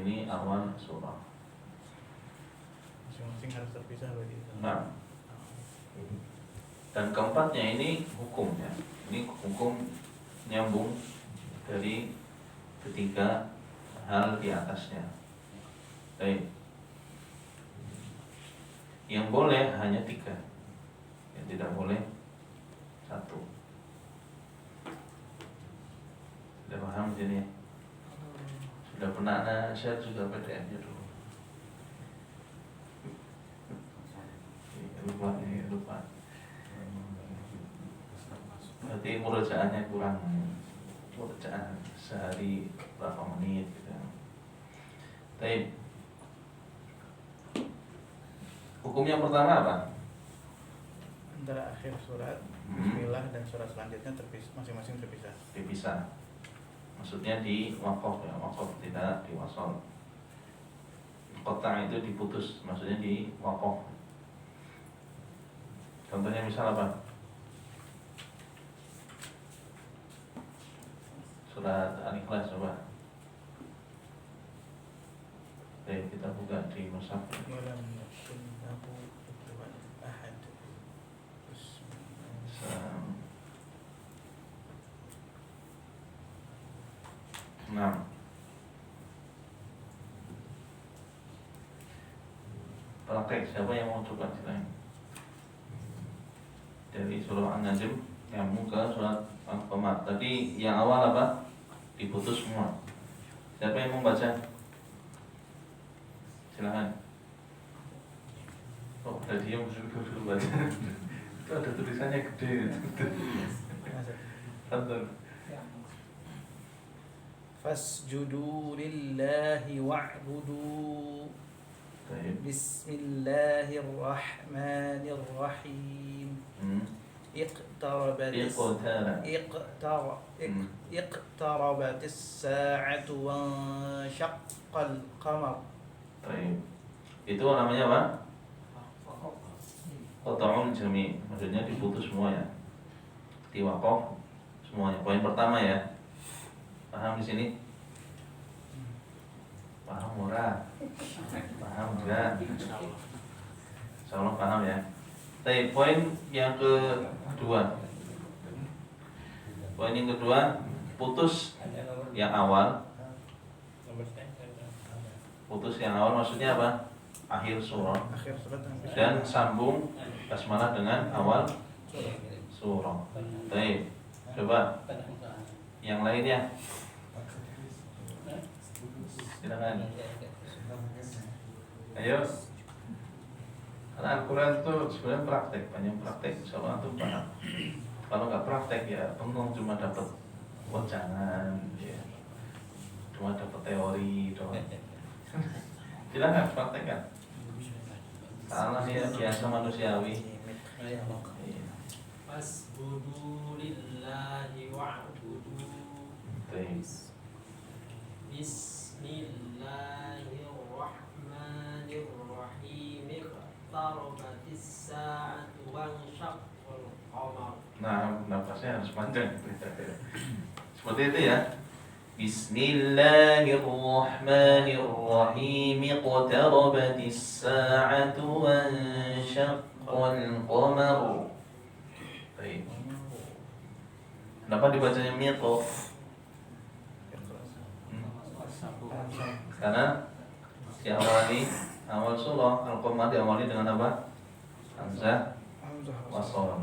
ini awal surah. Masing-masing harus terpisah berarti. Nah, dan keempatnya ini hukumnya. Ini hukum nyambung dari ketiga hal di atasnya. Baik. Yang boleh hanya 3, yang tidak boleh 1. Sudah paham sini? Sudah pernah share juga PDF-nya dulu. Lupa. Berarti murojaannya kurang. Murojaan sehari berapa menit gitu. Baik. Hukum yang pertama apa? Antara akhir surat Bismillah dan surat selanjutnya terpisah, masing-masing terpisah. Dipisah. Maksudnya di waqaf ya, waqaf tidak di wasol. Qata' itu diputus, maksudnya di waqaf. Contohnya misal apa? Surat Al-Ikhlas coba. Oke, kita buka di mushaf. Walam yakun lahu kufuwan ahad. Nah, praktek siapa yang mau coba silakan. Dari surah An-Najm nyambung ke surat Al-Qamar. Tadi yang awal apa? Diputus semua. Siapa yang mau baca? Silakan. Oh, ada dia suruh baca. Itu ada tulisannya gede. Tentu. Fasjudu lillahi wa'budu. Bismillahirrahmanirrahim. Iqtarabatis sa'atu wa syaqqal qamar. Baik. Itu namanya apa? Qata'ul jami', maksudnya diputus semua ya. Di waqaf semuanya. Poin pertama ya. Paham di sini? Paham ora? Paham enggak? Insyaallah paham ya. Baik, poin yang kedua. Poin yang kedua, putus yang awal. Putus yang awal maksudnya apa? Akhir surah. Dan sambung basmalah dengan awal surah. Baik. Coba yang lainnya. Silakan. Ayo. Karena Al-Quran itu sebenarnya praktek, banyak praktek. Insyaallah itu paham. Kalau nggak praktek ya bengong, cuma dapat wejangan, ya. Cuma dapat teori doang. Silakan praktekkan. Salah ya, biasa manusiawi. Fasbudu lillahi wa'budu. Bismillahirrahmanirrahim. Iqtarabatis sa'atu wa syaqqal qamar. Nah, nafasnya harus panjang. Seperti itu ya. Bismillahirrahmanirrahim. Iqtarabatis sa'atu wa syaqqal qamar. Baik. Kenapa dibacanya miqaf? Karena diawali awal surah Al-Qamar diawali dengan apa? Hamzah wasol.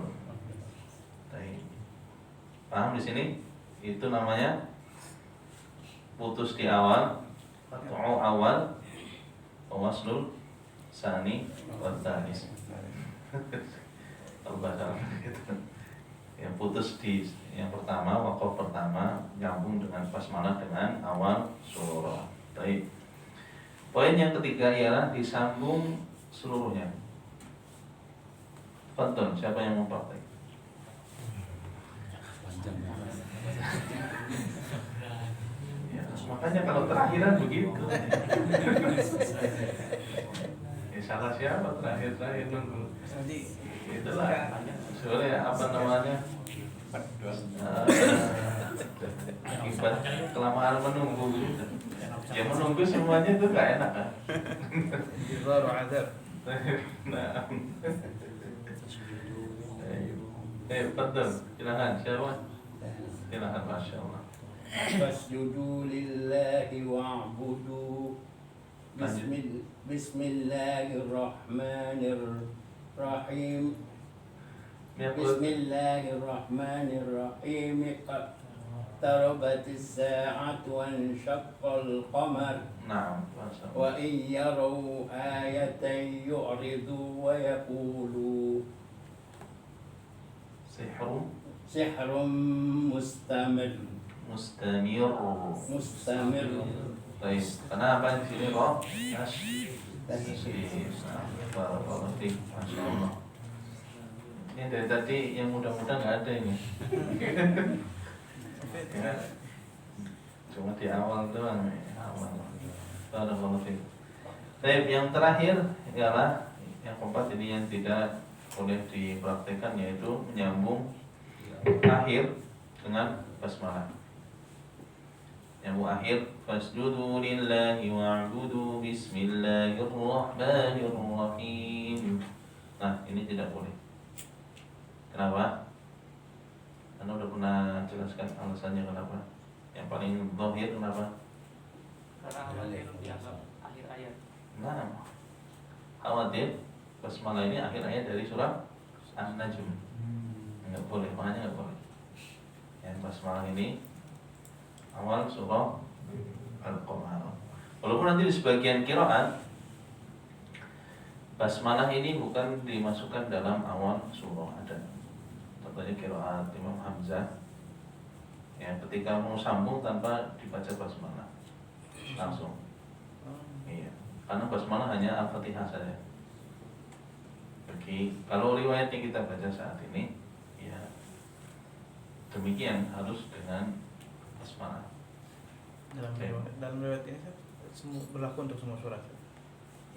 Baik. Paham di sini? Itu namanya putus di awal atau awal, waslul sani wa tsanis. Bahasa gitu. Yang putus di yang pertama, waqaf pertama nyambung dengan basmalah dengan awal surah. Baik. Poin yang ketiga ialah disambung seluruhnya. Tonton, siapa yang mau praktek? Ya, makanya kalau terakhiran begitu. Ya, salah siapa terakhir nunggu. Itulah sebenarnya apa namanya? Akibat kelamaan menunggu gitu. Ya menunggu semuanya itu nggak enak kan? Intizar wa azab. Nah, betul. Silakan siapa? Silakan, masya Allah. فاسجدوا لله واعبدوا بسم الله الرحمن الرحيم بسم الله الرحمن الرحيم اقتربت الساعة وانشق القمر Nah, masya Allah. وإن يروا آية يعرضوا ويقولوا سحر مستمر Mustamir. Baik. Kenapa di sini roh? Barakallahu fiik. Masya Allah. Ini dari tadi yang mudah-mudah nggak ada ini. Ya. Cuma di awal doang. Awal. Barakallahu fiik. Baik, yang terakhir ialah yang keempat ini yang tidak boleh dipraktekkan, yaitu menyambung akhir dengan basmalah. Yang akhir fasjudu lillahi wa'budu bismillahirrahmanirrahim. Nah, ini tidak boleh. Kenapa? Anda udah pernah jelaskan alasannya kenapa. Yang paling zahir kenapa? Karena khawatir dianggap akhir ayat. Nah, khawatir basmalah ini akhir ayat dari surah An-Najm. Enggak boleh, makanya enggak boleh. Yang basmalah ini awal surah Al-Qamar. Walaupun nanti di sebagian qiraat basmalah ini bukan dimasukkan dalam awal surah, ada. Contohnya qiraat Imam Hamzah. Ya, ketika mau sambung tanpa dibaca basmalah. Langsung. Iya. Karena basmalah hanya Al-Fatihah saja. Kalau riwayat yang kita baca saat ini, ya demikian, harus dengan basmalah. Dalam riwayat ini berlaku untuk semua surat.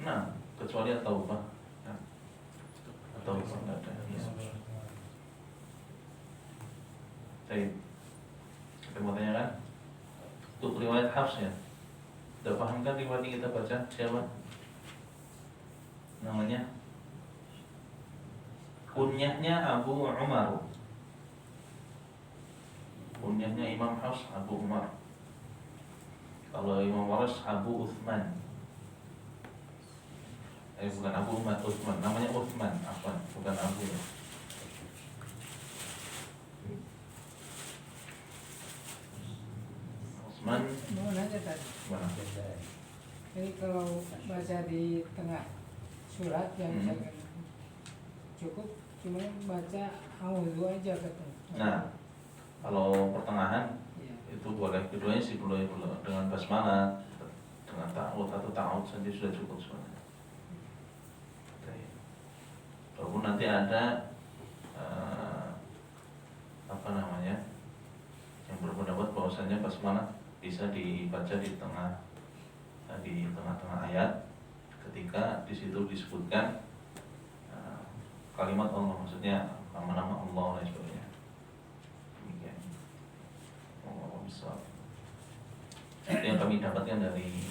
Nah, kecuali At-Taubah. Ya. At-Taubah nggak ada. Ya. Baik. Kita mau tanyakan untuk riwayat Hafs ya. Sudah paham kan riwayat yang kita baca? Siapa namanya? Kunyahnya Abu Umar. Kunyahnya Imam Hafs Abu Umar. Kalau Imam Waras Abu Uthman. Bukan Abu Umar, Uthman. Namanya Uthman, apa? Bukan Abu ya. Uthman. Mau nanya tadi, Mana? ini kalau baca di tengah surat yang misalkan cukup cuma baca auzu aja katanya. Nah, kalau pertengahan Iya. itu boleh, keduanya sih boleh dengan basmalah, dengan ta'awud atau ta'awud saja sudah cukup sebenarnya. Walaupun nanti ada apa namanya, yang berpendapat bahwasanya basmalah bisa dibaca di tengah-tengah ayat ketika di situ disebutkan kalimat Allah, maksudnya nama-nama Allah dan sebagainya. Demikian. Allah besar. Itu yang kami dapatkan dari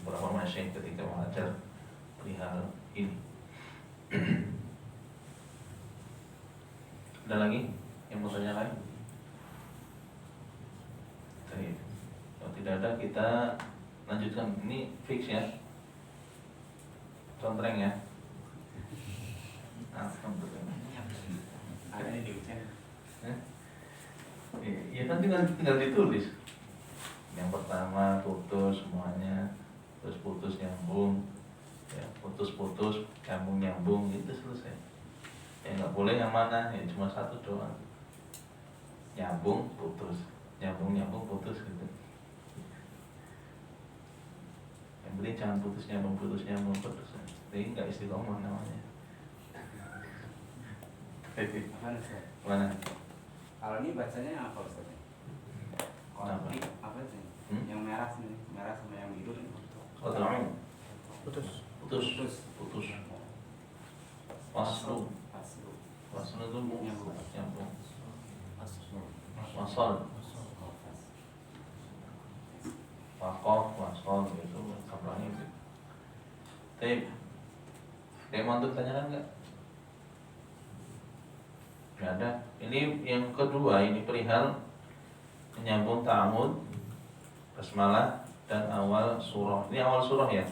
beberapa masyayikh ketika mengajar perihal ini. Ada lagi yang mau tanya lain? Baik. Kalau tidak ada, kita lanjutkan. Ini fix ya, contreng ya. Alhamdulillah. Ada di ujian. Iya kan tinggal ditulis. Yang pertama putus semuanya, terus putus nyambung, ya putus nyambung itu selesai. Ya nggak boleh yang mana, ya cuma satu doang. Nyambung putus putus gitu. Yang penting jangan putus nyambung putus. Jadi nggak istiqomah namanya. Mana? Kalau ini bacanya apa Ustaz? Kalau Apa? ini apa sih? Yang merah sama yang biru ini. Qat'u. Putus. Putus. Waslu itu nyambung. Wasal. Wakof, waskol gitu, kabarnya gitu. Tapi, ada yang mau untuk tanyakan nggak? Nggak ada. Ini yang kedua, ini perihal menyambung ta'amud, basmalah dan awal surah. Ini awal surah ya.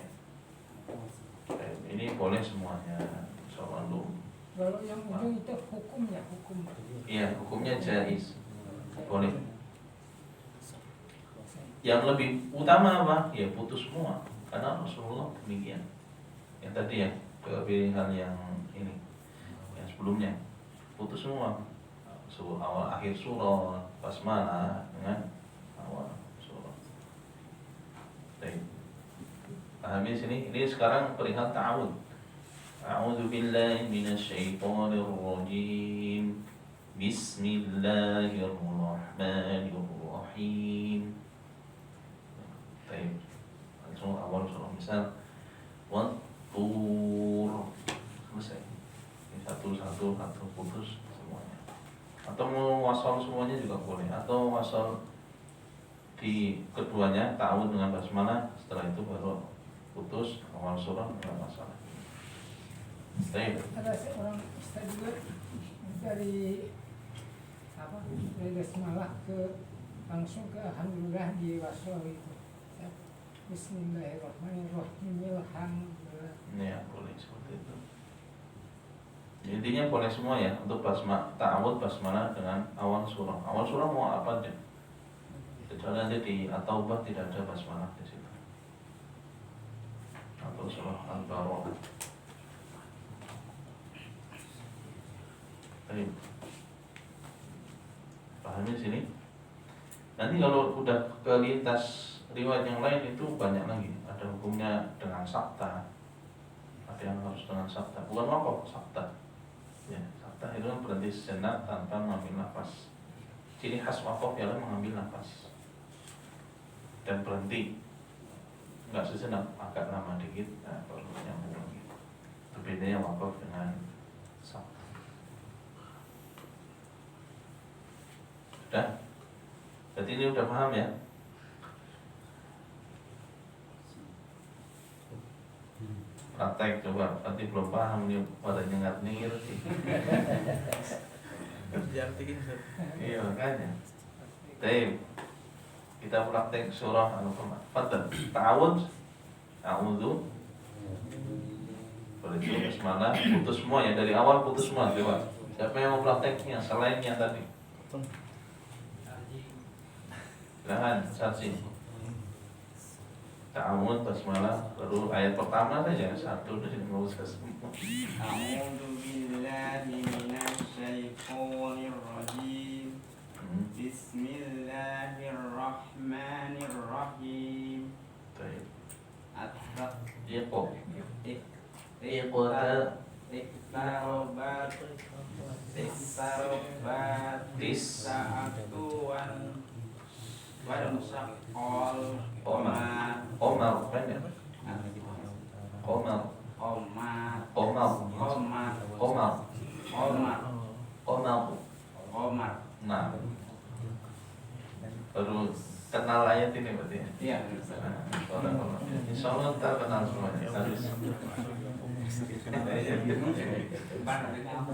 Ini boleh semuanya. Insyaallah lu. Kalau yang ujung itu hukumnya hukum. Iya, hukumnya jaiz. Boleh. Yang lebih utama apa? Ya putus semua. Karena Rasulullah demikian. Yang tadi ya, pilihan yang ini, yang sebelumnya putus semua. Awal akhir surah, basmalah dengan awal surah. Baik. Pahami sini? Ini sekarang perihal ta'awud. A'udzu billahi minasyaitonir rajim. Bismillahirrahmanirrahim. Baik. Langsung awal surah misal Wat-tur. Selesai. Ini satu putus semuanya. Atau mau wasal semuanya juga boleh. Atau wasal di keduanya ta'awud dengan basmalah, setelah itu baru putus awal surah, enggak masalah. Baik. Ada seorang ustaz juga dari basmalah ke langsung ke alhamdulillah di wasal itu. Bismillahirrahmanirrahim. Alhamdulillah. Ya, boleh seperti itu. Intinya boleh semua ya untuk ta'awud basmalah dengan awal surah. Awal surah mau apa aja. Kecuali nanti di At-Taubah tidak ada basmalah di situ. Atau surah Al-Baqarah. Baik. Pahami sini? Nanti kalau udah kelintas riwayat yang lain itu banyak lagi. Ada hukumnya dengan sabta. Ada yang harus dengan sabta. Bukan wakaf, sabta. Ya, sabta itu kan berhenti sejenak tanpa mengambil nafas. Ciri khas wakaf ialah mengambil nafas dan berhenti. Enggak sejenak, agak lama dikit, nah, baru nyambung lagi. Itu bedanya wakaf dengan sabta. Sudah? Berarti ini udah paham ya? Praktek coba, nanti belum paham nih pada nyengat-nyengir sih. Diartikan Ustaz. Iya makanya. Baik. Kita praktek surah Al-Qamar. Fadhal. Ta'awudz. A'udzu. Boleh juga basmalah, putus semua ya, dari awal putus semua coba. Siapa yang mau prakteknya selain yang tadi? Silahkan, saksi. Ta'awudz, basmalah, baru ayat pertama saja, satu dari nggak usah semua. A'udzu billahi minasyaitonir rajim. Bismillahirrahmanirrahim. Baik. At-taq Iqra. iqtarabat as-sa'atu wan syaqqal qamar. Omar, kan ya? Omar, Qamar. Omar, Qamar. Omar, Qamar. Omar. Qamar. Nah, baru kenal ayat ini berarti ya? Iya. Nah, insya Allah ntar kenal semuanya. Harus.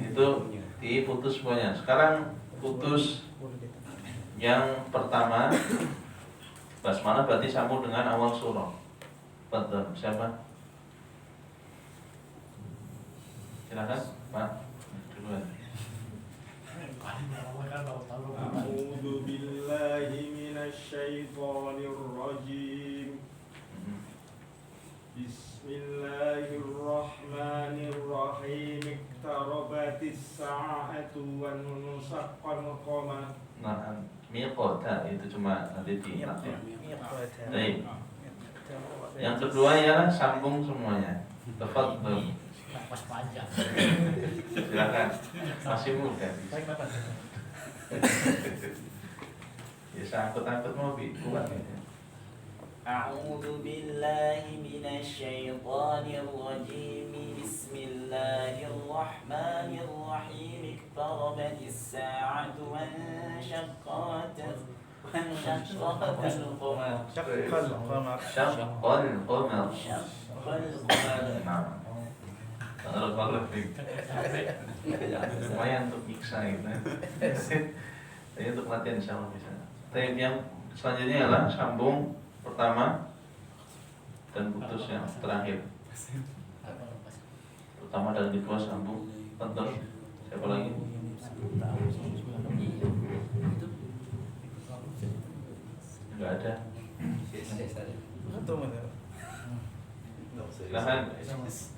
Itu diputus semuanya. Sekarang putus yang pertama basmalah berarti sambung dengan awal surah. Betul. Siapa? Silakan, Pak. Duluan. A'udzu billahi minasyaitonir rajim. Bismillahirrahmanirrahim. Iqtarabatis sa'atu wan saqqal qamar. Nah, miqata itu cuma nanti diingat ya. Baik. Yang kedua ialah sambung semuanya. Tafadhol. Silakan. Masih muda. Ya sangkut-angkut mau kuat ya. أعوذ بالله من الشيطان الرجيم بسم الله الرحمن الرحيم اقتربت الساعة وانشقت وانشقت القمر Syaqqal qamar. Syaqqal qamar. شق القمر Nah, barakallahu fiik. Lumayan untuk nyiksa gitu. Jadi untuk latihan insyaallah bisa. Tapi yang selanjutnya adalah sambung pertama dan putus yang terakhir. Pertama dan kedua sambung. Tentu. Siapa lagi? Enggak ada. Betul betul. Silakan.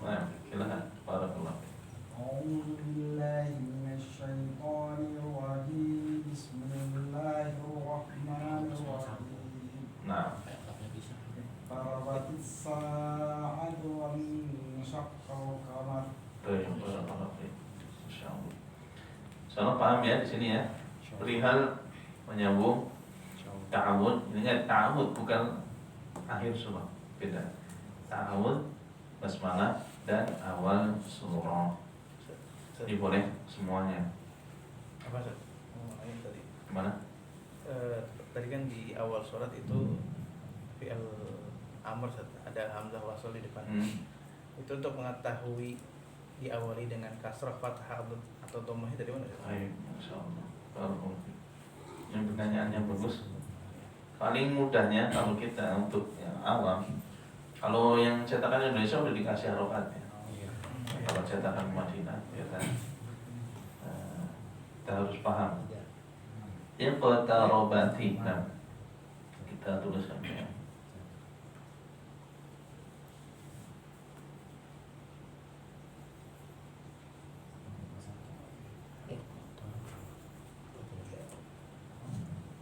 Nah, silakan. Barakallahu fiik. أعوذ بالله من الشيطان الرجيم بسم الله الرحمن الرحيم Nah, اقتربت الساعة وانشق القمر baik, barakallahu fiik. Insyaallah. Insyaallah paham ya di sini ya. Perihal menyambung ta'awud. Ini ta'awud bukan akhir surah. Beda. Ta'awud, basmalah dan awal surah. Jadi boleh semuanya. Apa Ustaz? Ini tadi. Gimana? Tadi kan di awal surat itu fi'il amr Ustaz, ada hamzah wasal di depan. Itu untuk mengetahui diawali dengan kasrah, fathah atau dhammah dari mana Ustaz? Baik, insyaallah. Barakallahu fiik. Yang pertanyaannya bagus. Paling mudahnya kalau kita untuk yang awam, kalau yang cetakan Indonesia udah dikasih harokatnya. Kalau cetakan Madinah, ya kan, kita harus paham. Iqtarabati. Nah, kita tuliskan ya.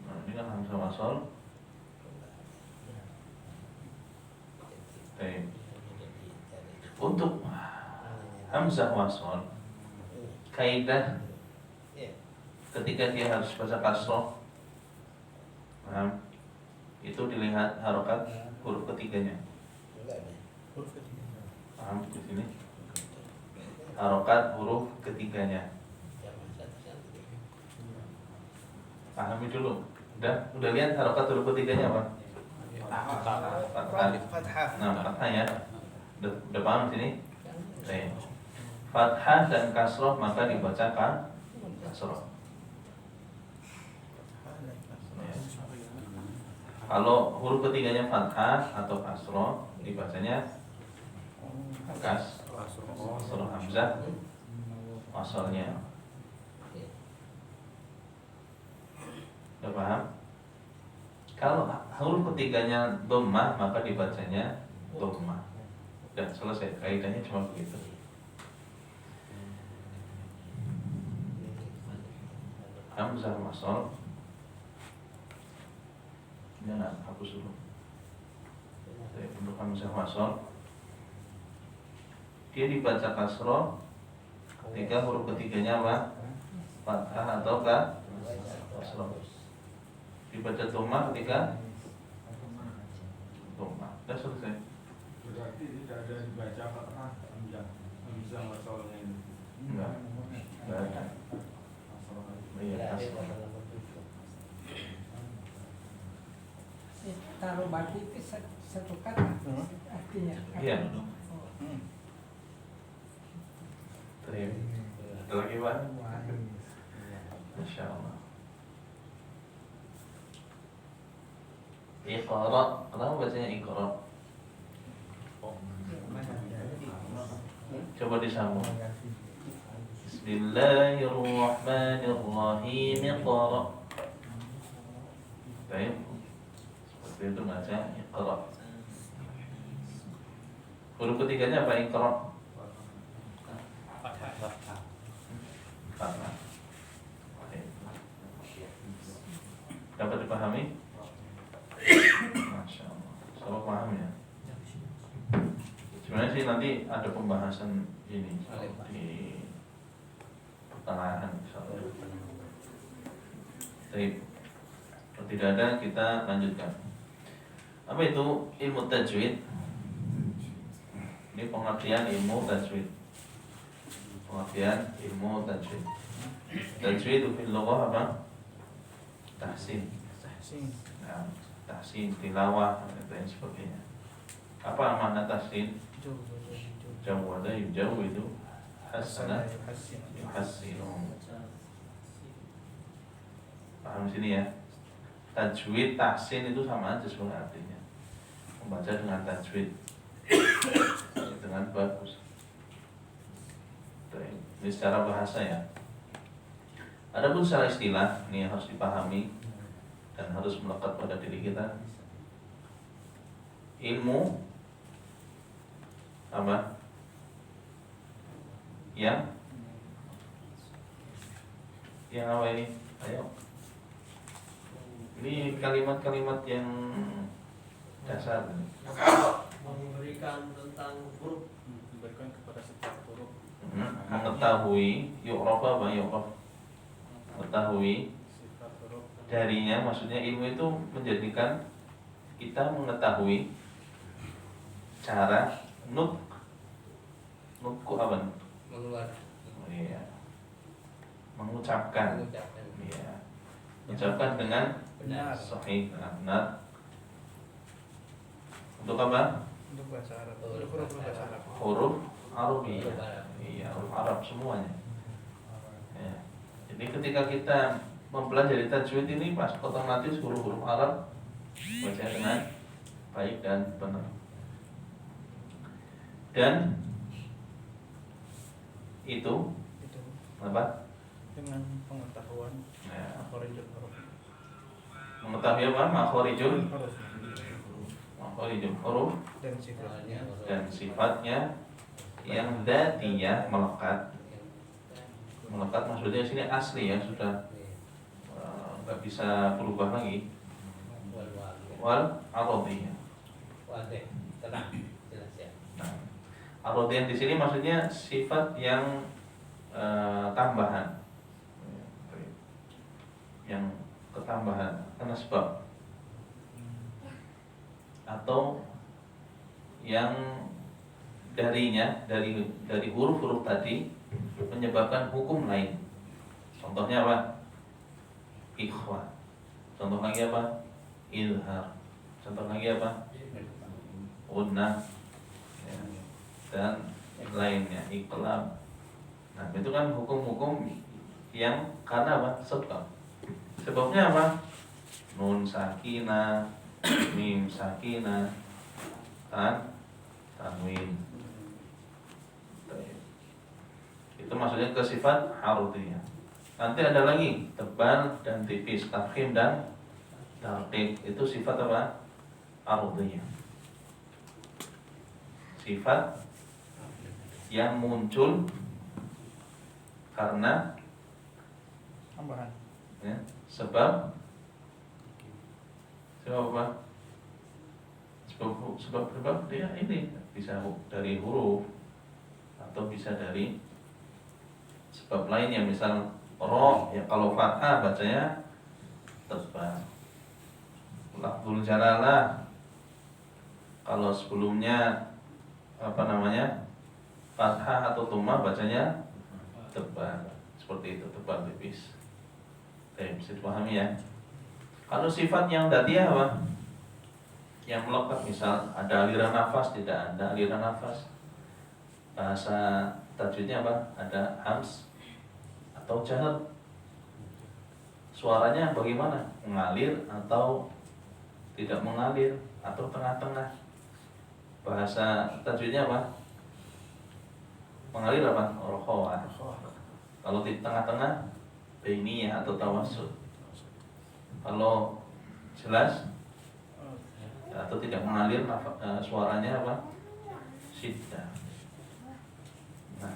Nah, ini kan hamzah wasal. Baik. Untuk hamzah wasal, kaidah ketika dia harus baca kasroh, nah, itu dilihat harokat huruf ketiganya. Paham di sini? Harokat huruf ketiganya. Pahami dulu. Udah lihat harokat huruf ketiganya apa? Fathah. Fathah. Nah, fathah ya. Udah paham di sini? Baik. Fathah dan kasroh maka dibacakan kasroh. Kalau huruf ketiganya fathah atau kasroh dibacanya kasroh hamzah wasalnya. Udah paham? Kalau huruf ketiganya dhammah maka dibacanya dhammah. Udah selesai, kaidahnya cuma begitu. Hamzah wasal. Ini nak hapus dulu. Untuk hamzah wasal, dia dibaca kasroh ketika huruf ketiganya apa? Fathah atau kasroh. Dibaca dhammah ketika dhammah. Sudah selesai. Berarti tidak ada dibaca fathah hamzah wasalnya ini. Enggak ada. Iya, kasroh. Tarobati itu satu kata artinya. Iya. Oh. Terima. Ada lagi Pak? Masya Allah. Iqra. Kenapa bacanya Iqra? Coba disambung. Bismillahirrahmanirrahim. Iqra. Baik. Seperti itu baca Iqra. Huruf ketiganya apa? Iqra. Fathah. Dapat dipahami? Masya Allah. Salah paham ya. Sebenarnya sih nanti ada pembahasan ini di pertengahan misalnya. Baik. Kalau tidak ada kita lanjutkan. Apa itu ilmu tajwid? Ini pengertian ilmu tajwid. Pengertian ilmu tajwid. Tajwid fil lughah apa? Tahsin. tahsin. Nah, tahsin, tilawah, dan lain sebagainya. Apa makna tahsin? Jawada yujau itu hasana yuhassinu. Paham sini ya? Tajwid, tahsin itu sama aja sebenarnya artinya. Membaca dengan tajwid dengan bagus. Ini secara bahasa ya. Adapun secara istilah ini harus dipahami dan harus melekat pada diri kita. Ilmu apa? Yang apa ini? Ayo. Ini kalimat-kalimat yang dasar. Memberikan tentang huruf. Diberikan kepada setiap huruf. Mengetahui yu'raf apa yu'raf? Mengetahui Sifat huruf. darinya, maksudnya ilmu itu menjadikan kita mengetahui cara nutku apa? Oh, iya. Mengucapkan. Iya. Mengucapkan dengan Benar. sahih, benar. Untuk apa? Untuk bahasa Arab. Untuk huruf bahasa Arab. Huruf Arabiyah. Iya, huruf Arab semuanya. Ya. Jadi ketika kita mempelajari tajwid ini pas otomatis huruf-huruf Arab baca dengan baik dan benar. Dan itu Itu apa? dengan pengetahuan Ya. makhorijul huruf. Mengetahui apa? Makhorijul Huruf huruf dan sifatnya. dan sifatnya yang dzatiyah melekat. Melekat maksudnya sini asli ya, sudah nggak bisa berubah lagi. Wal aradiyah. Nah, aradiyah di sini maksudnya sifat yang tambahan, yang ketambahan karena sebab, atau yang dari huruf-huruf tadi menyebabkan hukum lain. Contohnya apa? Ikhwa. Contoh lagi apa? Ilhar. Contoh lagi apa? Unnah. Ya. Dan lainnya, iqlam. Nah, itu kan hukum-hukum yang karena apa? Sebab. Sebabnya apa? Nun sakinah, mim sakinah, tanwin. Itu maksudnya ke sifat arudiyah. Nanti ada lagi tebal dan tipis, tafkhim dan tarqiq. Itu sifat apa? Arudiyah. Sifat yang muncul karena Tambahan. ya, sebab apa? Sebab dia ini bisa dari huruf atau bisa dari sebab lainnya, misal roh ya, kalau fathah bacanya tebal. Lafzul jalalah kalau sebelumnya apa namanya fathah atau tummah bacanya tebal, seperti itu, tebal tipis. Oke, bisa dipahami ya. Kalau sifat yang dzatiyah apa? Yang melekat, misal ada aliran nafas, tidak ada aliran nafas. Bahasa tajwidnya apa? Ada hams atau jahr. Suaranya bagaimana? Mengalir atau tidak mengalir atau tengah-tengah. Bahasa tajwidnya apa? Mengalir apa? Rokhawah. Kalau di tengah-tengah, bainiyah atau tawassul. Kalau jelas atau tidak mengalir, suaranya apa? Syiddah. Nah,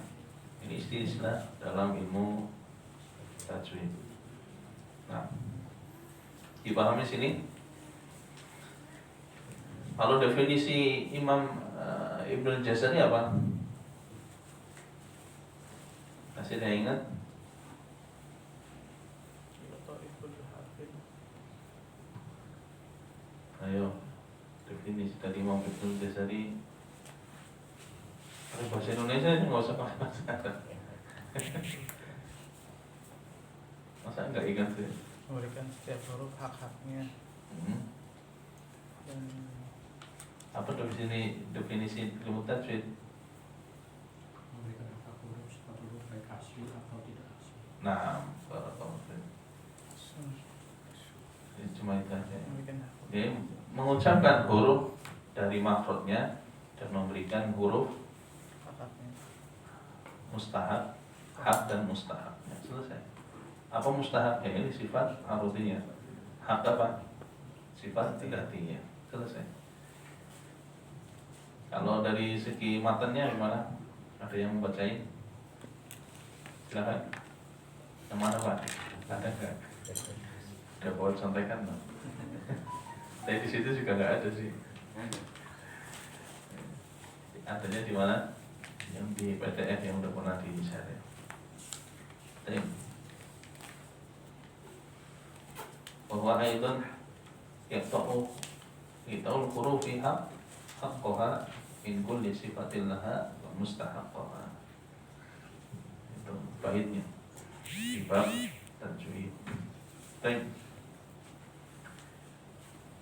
ini istilah dalam ilmu tajwid. Nah, dipahami sini. Kalau definisi Imam Ibnu Jazari apa? Masih ada yang ingat? Ayo, definisi dari Imam Ibnu Jazari. Pakai bahasa Indonesia aja, nggak usah pakai bahasa Arab. Masa nggak ingat sih? memberikan setiap huruf hak-haknya dan Apa definisi ilmu tajwid? Memberikan hak huruf setiap huruf baik asli atau tidak asli. Nah, cuma itu aja. memberikan hak Jadi mengucapkan huruf dari makhrajnya dan memberikan huruf hak-haknya. mustahab, hak dan mustahab. Ya, selesai. Apa mustahab? Ya, ini sifat arutinya. Hak apa? Sifat dzatiyah. Selesai. Kalau dari segi matanya gimana? Ada yang membacain? Silakan. Yang mana Pak? Ada nggak? Ada buat contekan no? Tapi di situ juga nggak ada sih. Adanya di mana? Yang di PDF yang udah pernah di-share. Baik. Bahwa aidon yaqta'u hurufiha haqqaha min kulli sifatin laha wa mustahaqqaha. Itu baitnya. Di bab tajwid. Baik.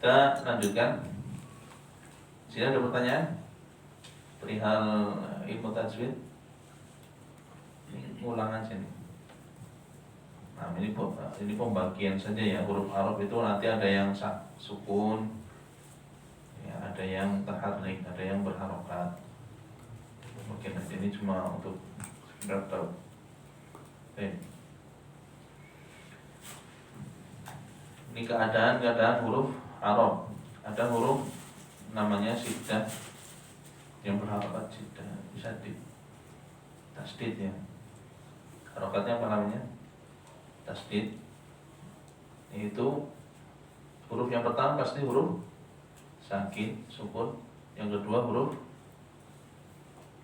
Kita lanjutkan. Sini ada pertanyaan perihal ilmu tajwid. Ini ulangan sini. Nah, ini pembagian saja ya. Huruf Arab itu nanti ada yang sukun, ya, ada yang taharrik, ada yang berharokat. Mungkin ini cuma untuk sekedar tahu. Ini keadaan huruf Arab. Ada huruf namanya syiddah yang berharokat, syiddah bisa di tasdid ya. Harokatnya apa namanya? Tasdid. Itu huruf yang pertama pasti huruf sakin, sukun. Yang kedua huruf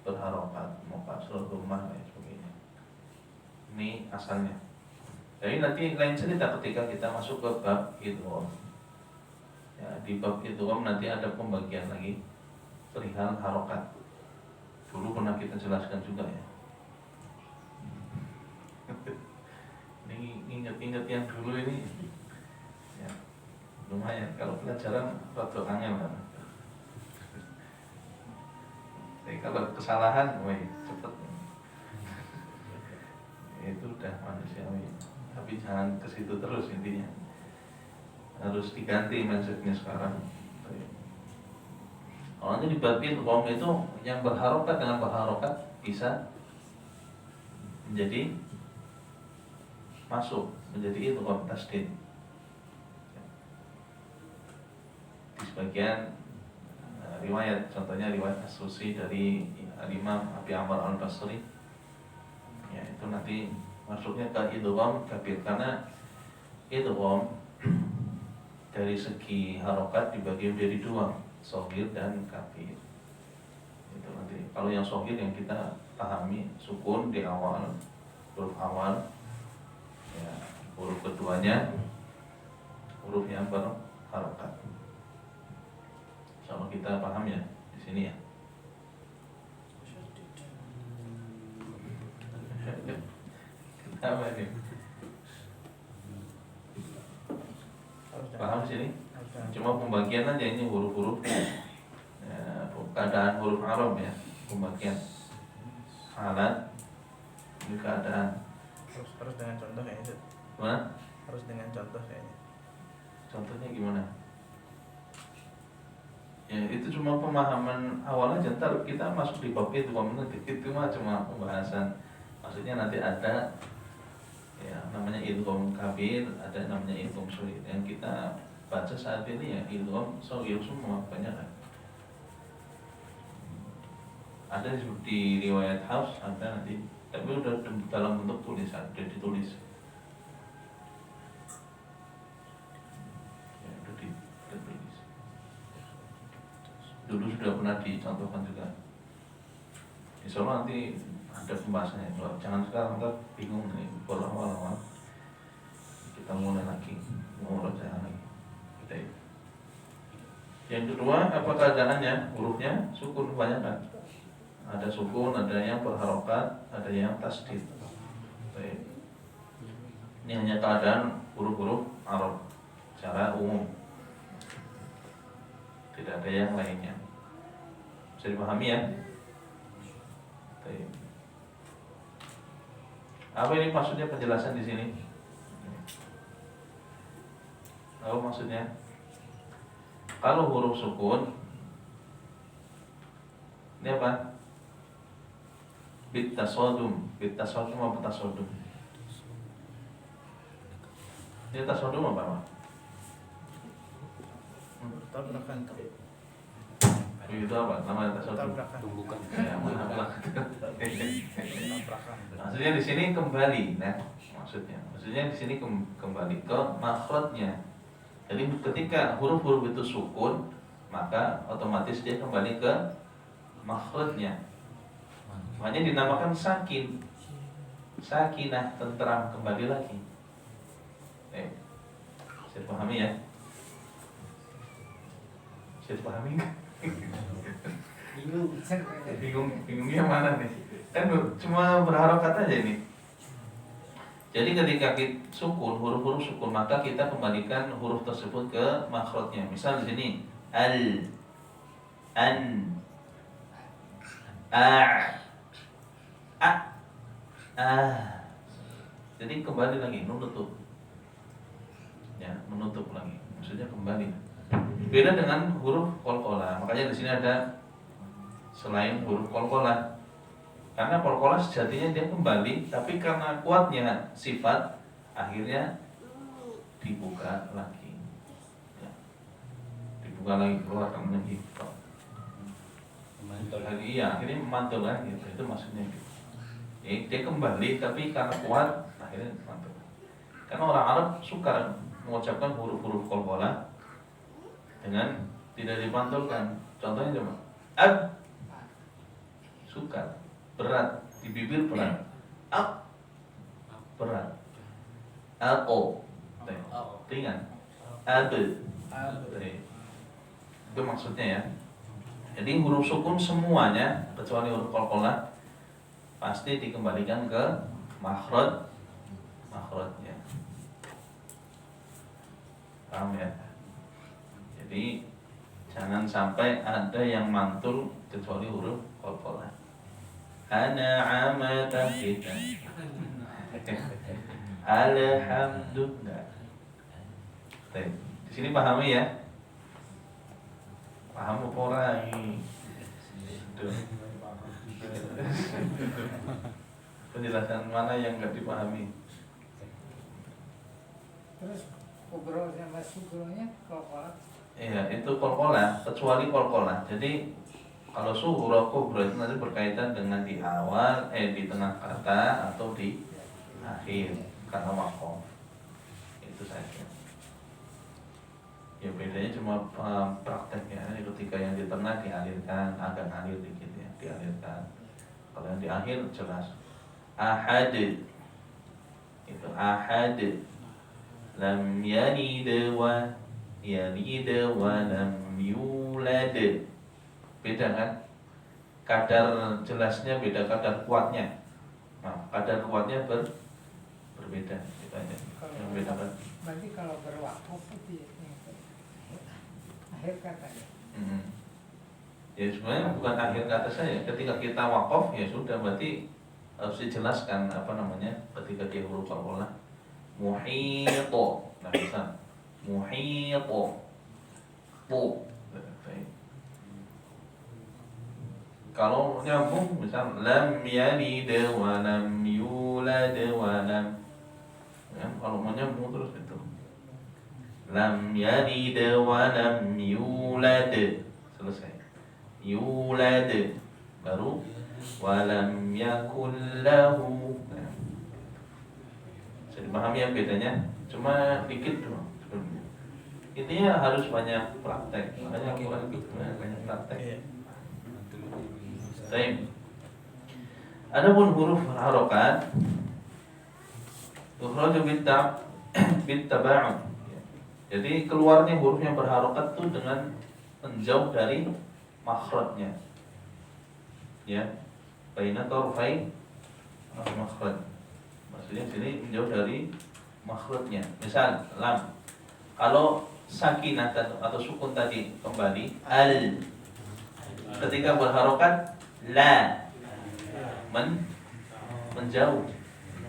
berharokat, muqassar, dhammah dan sebagainya. Ini asalnya. Jadi nanti lain cerita ketika kita masuk ke bab idgham. Ya, di bab idgham nanti ada pembagian lagi perihal harokat. Dulu pernah kita jelaskan juga ya. Ini ingat-ingat yang dulu ini ya, lumayan. Kalau pelajaran rada angel kan. Tapi kalau kesalahan, woi cepet. Itu udah manusiawi. Tapi jangan ke situ terus intinya. Harus diganti mindsetnya sekarang. Kalau nanti di bab idgham itu yang berharokat dengan berharokat bisa menjadi masuk menjadi idgham tasdid. Di sebagian riwayat, contohnya riwayat As-Susi dari Imam Abi Amr Al-Basri, ya itu nanti masuknya ke idgham kabir, karena idgham dari segi harokat dibagi menjadi dua, shogir dan kabir. Itu nanti kalau yang shogir yang kita pahami sukun di awal, huruf awal, ya, huruf keduanya huruf yang berharokat. Sama kita paham ya di sini ya. Kenapa ini? Paham sini? Cuma pembagian aja ini huruf-huruf ya, keadaan huruf Arab ya, pembagian halat ini keadaan. Harus dengan contoh kayaknya. Gimana? Harus dengan contoh kayaknya. Contohnya gimana? Ya itu cuma pemahaman awal aja. Ntar kita masuk di bab itu mah cuma pembahasan. Maksudnya nanti ada ya namanya idgham kabir, ada namanya idgham shogir. Yang kita baca saat ini ya idgham shogir semua banyak kan. Ada di riwayat Hafs, ada nanti, tapi udah dalam bentuk tulisan, udah ditulis. Ya udah ditulis. Dulu sudah pernah dicontohkan juga. Insya Allah nanti ada pembahasannya. Jangan sekarang kita bingung nih, baru awal-awal kita mulai lagi, jangan lagi. Kita itu. Yang kedua, apa keadaannya? Hurufnya sukun kebanyakan. Ada sukun, ada yang berharokat, ada yang tasdid. Baik. Ini hanya keadaan huruf-huruf Arab secara umum, tidak ada yang lainnya. Bisa dipahami ya? Baik. Apa ini maksudnya penjelasan di sini? Apa maksudnya? Kalau huruf sukun ini apa? Bit tasodum apa tasodum? Ini tasodum apa? Tabrakan. Itu apa? Nama tasodum? Tabrakan. Ya, mana Tabrakan. Maksudnya di sini kembali, nah maksudnya di sini kembali ke makhrajnya. Jadi ketika huruf-huruf itu sukun, maka otomatis dia kembali ke makhrajnya. Makanya dinamakan sakin, sakinah, tentram, kembali lagi. Saya pahami ya? Saya pahami nggak? Bingungnya mana nih? Kan cuma berharokat aja ini. Jadi ketika kita sukun, huruf-huruf sukun, maka kita kembalikan huruf tersebut ke makhrajnya. Misal di sini al, an, a. Jadi kembali lagi menutup. Ya, menutup lagi. Maksudnya kembali. Beda dengan huruf qalqalah. Makanya di sini ada selain huruf qalqalah. Karena qalqalah sejatinya dia kembali, tapi karena kuatnya sifat, akhirnya dibuka lagi. Ya. Dibuka lagi, keluar lagi. Lagi, iya, akhirnya memantul lagi. Itu maksudnya. Dia kembali, tapi karena kuat, akhirnya mantul. Karena orang Arab suka mengucapkan huruf-huruf qalqalah dengan tidak dipantulkan. Contohnya coba, suka, berat, di bibir berat, berat, ringan, itu maksudnya ya. Jadi huruf sukun semuanya kecuali huruf qalqalah pasti dikembalikan ke makhrajnya. Paham ya? Jadi jangan sampai ada yang mantul kecuali huruf qalqalah. Ana amata kita. Alhamdulillah. Baik. Di sini pahami ya? Paham apa ora iki? Penjelasan mana yang enggak dipahami? Terus kubro sama sugronya qalqalah. Iya, itu qalqalah, kecuali qalqalah. Jadi kalau sughra kubra itu nanti berkaitan dengan di awal, di tengah kata atau di akhir karena waqaf. Itu saja. Ya bedanya cuma prakteknya. Ketika yang di tengah dialirkan, agak ngalir dikit ya, dialirkan. Kalau yang di akhir jelas. Ahad. Itu ahad. Lam yalid wa lam yulad. Beda kan? Kadar jelasnya beda, kadar kuatnya. Nah, kadar kuatnya berbeda. Itu aja. Yang beda kan? Berarti kalau berwakaf itu akhir katanya. Ya sebenarnya bukan akhir kata saya. Ketika kita wakaf ya sudah, berarti harus dijelaskan apa namanya ketika dia huruf qalqalah. Muhito. Nah bisa. Muhito. Po. Kalau nyambung misal lam yalid wa lam yulad wa lam, ya, kalau mau nyambung terus itu lam yalid wa lam yulad, selesai. Yulad baru wa lam yakul lahu. Bisa dipahami ya bedanya? Cuma dikit doang. Intinya harus banyak praktek. Banyak praktek. Baik. Adapun huruf harokat, ukhraju bittaba'ud. Jadi keluarnya huruf yang berharokat itu dengan menjauh dari makhrajnya. Ya, baina tarfai makhraj. Maksudnya sini menjauh dari makhrajnya. Misal lam. Kalau sakinah atau sukun tadi kembali al. Ketika berharokat la menjauh.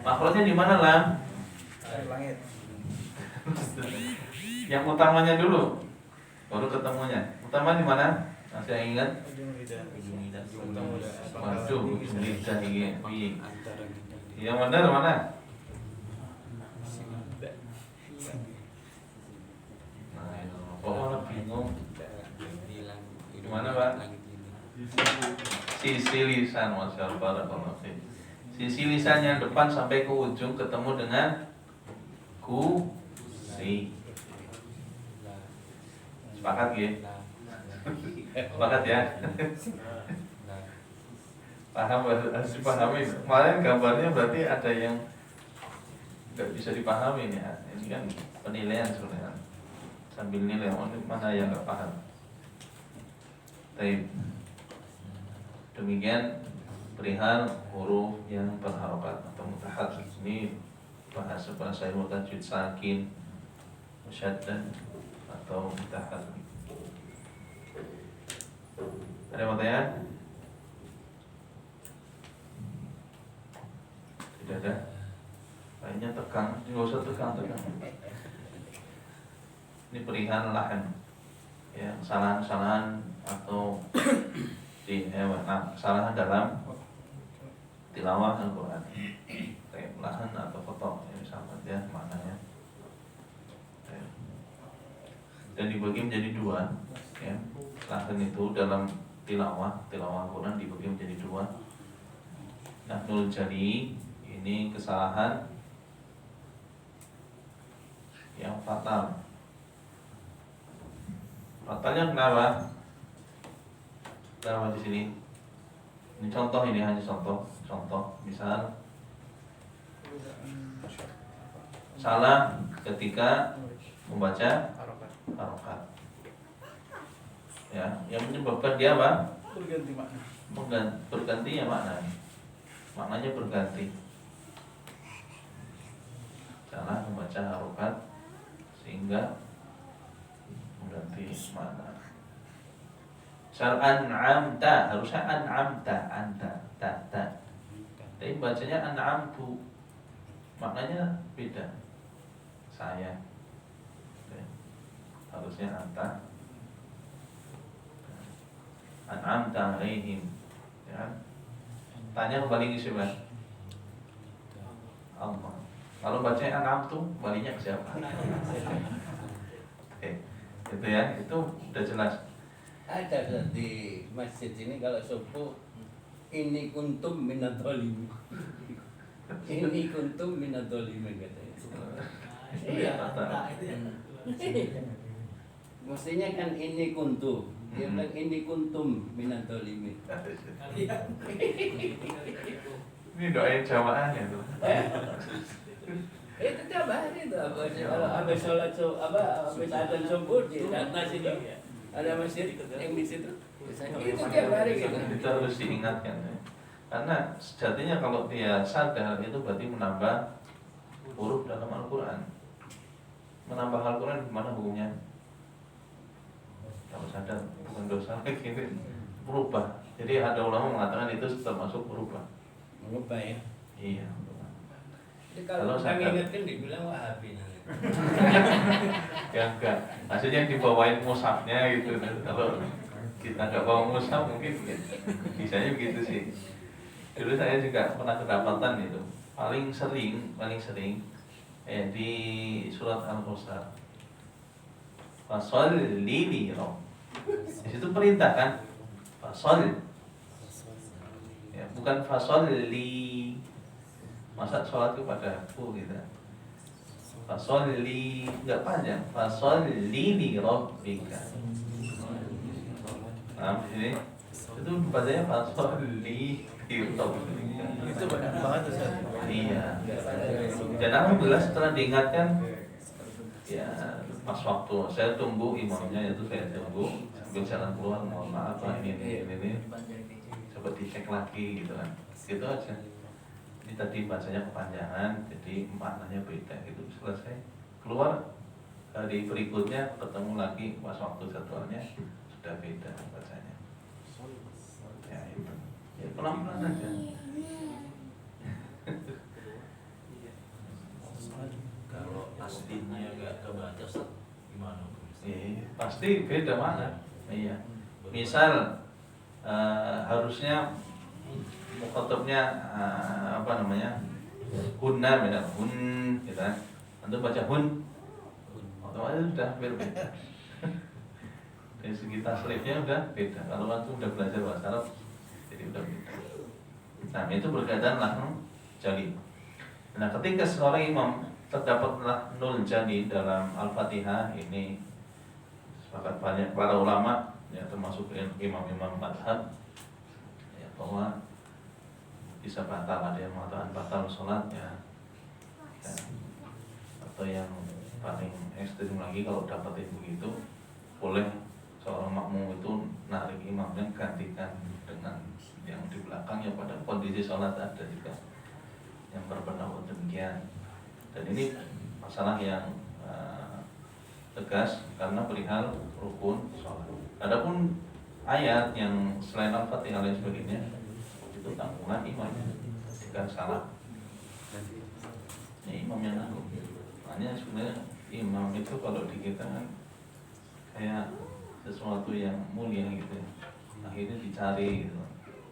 Makhrajnya di mana lam? Langit. Yang utamanya dulu, baru ketemunya. Utama di mana? Masih ingat? Ujung lidah. Ketemu Waduh, ujung lidah ini. Antara kita. Yang benar mana? Nah, itu. Oh, bingung. Gimana, Pak? Sisi lisan, Masya Allah. Sisi lisan yang depan sampai ke ujung ketemu dengan si. Sepakat ya? Sepakat ya? Paham, harus dipahami. Kemarin gambarnya berarti ada yang nggak bisa dipahami ya. Ini kan penilaian sebenarnya. Sambil nilai mana yang nggak paham. Baik. Demikian perihal huruf yang berharokat atau mutaharrik. Ini bahasa ilmu tajwid sakin, musyaddad atau mutaharrik. Ada pertanyaan? Tidak ada. Lainnya tegang, nggak usah tegang. Ini perihal lahan, ya, kesalahan-kesalahan atau kesalahan dalam tilawah Al-Quran, kayak lahan atau foto, ya, sama ya maknanya. Dan dibagi menjadi dua, ya. Lahan itu dalam tilawah Al-Quran dibagi menjadi dua. Nahnul jali, ini kesalahan yang fatal. Fatalnya kenapa? Kenapa di sini? Ini contoh, ini hanya contoh. Misal salah ketika membaca harokat. Ya, yang menyebabkan dia apa? Berganti makna. Bergantinya makna. Maknanya berganti. Salah membaca harokat sehingga mengganti makna. Misal an'amta, harusnya an'amta, anta, ta. Tapi bacanya an'amtu. Maknanya beda. Saya. Harusnya anta. An'amta alaihim. Ya. Tanya kembali ke siapa? Allah. Kalau bacanya an'amtu, kembalinya ke siapa? Oke. Itu ya, itu udah jelas. Ada di masjid ini kalau subuh ini kuntum minadzalimin. Ini kuntum minadzalimin katanya. Iya, nah, itu ya. Mestinya kan ini kuntum. Dia bilang ini kuntum minadzalimin. Ini doain jamaahnya tuh. Itu tiap hari itu kalau habis sholat habis adzan subuh di atas sini ada masjid yang di situ. Itu tiap hari gitu. Itu harus diingatkan ya. Karena sejatinya kalau dia sadar itu berarti menambah huruf dalam Al-Quran. Menambah Al-Quran gimana hukumnya? Kalau sadar bukan dosa lagi, berubah. Jadi ada ulama mengatakan itu termasuk berubah. Berubah ya. Iya. Jadi kalau saya ingatkan dibilang Wahabi. Ya enggak, maksudnya dibawain mushafnya gitu. Kalau kita nggak bawa mushaf mungkin bisanya begitu sih. Dulu saya juga pernah kedapatan itu paling sering di surat Al-Qasas. Fasol lili roh. Di situ perintah kan, fasol. Ya, bukan fasol li. Masa sholat kepada aku gitu. Fasolli enggak panjang. Fasolli li rabbika. Nah, ini itu bacanya fasolli li rabbika. Itu banyak banget Ustaz. Iya. Dan alhamdulillah setelah diingatkan, ya pas waktu saya tunggu imamnya itu saya tunggu sambil jalan keluar, mohon maaf Pak ini coba dicek lagi gitu kan. Gitu aja. ini tadi bacanya kepanjangan, jadi maknanya beda gitu. Selesai keluar hari berikutnya ketemu lagi pas waktu jadwalnya sudah beda bacanya. Ya itu, ya pelan-pelan aja. Kalau pastinya nggak kebaca, Ustaz, gimana? Pasti beda mana? Iya. Misal harusnya mukhatabnya apa namanya? Hunna, beda hun, gitu kan? Antum baca hun, otomatis sudah berbeda. Dari segi tasrifnya udah beda. Kalau antum udah belajar bahasa Arab, jadi udah beda. Nah itu berkaitan langsung jali. Nah ketika seorang imam terdapatlah nul jali dalam Al-Fatihah ini, sepakat banyak para ulama ya termasuk imam-imam madhab ya, bahwa bisa batal, ada yang mengatakan batal sholatnya ya. Atau yang paling ekstrim lagi kalau dapatin begitu boleh seorang makmum itu narik imamnya gantikan dengan yang di belakangnya pada kondisi sholat, ada juga yang berpendapat demikian. Dan ini masalah yang tegas karena perihal rukun sholat. Adapun ayat yang selain Al-Fatihah dan sebagainya itu tanggungan imam jika salah. Ini imam yang nanggung. Makanya sebenarnya imam itu kalau di kita kan kayak sesuatu yang mulia gitu. Akhirnya dicari gitu.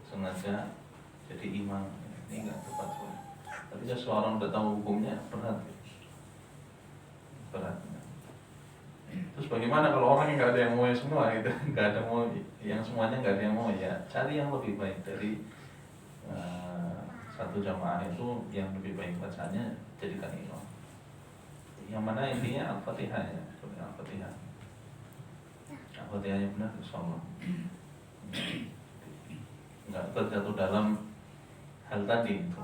Sengaja jadi imam. Ini enggak tepat soalnya. Tapi kalau seorang udah tahu hukumnya berat. Terus bagaimana kalau orang yang nggak ada yang mau semua gitu, nggak ada mau yang semuanya nggak ada yang mau, ya cari yang lebih baik dari satu jamaah itu yang lebih baik bacanya jadikan imam. Yang mana intinya Al-Fatihah ya, Al-Fatihah. Al-Fatihahnya benar, insyaallah. Nggak terjatuh dalam hal tadi itu.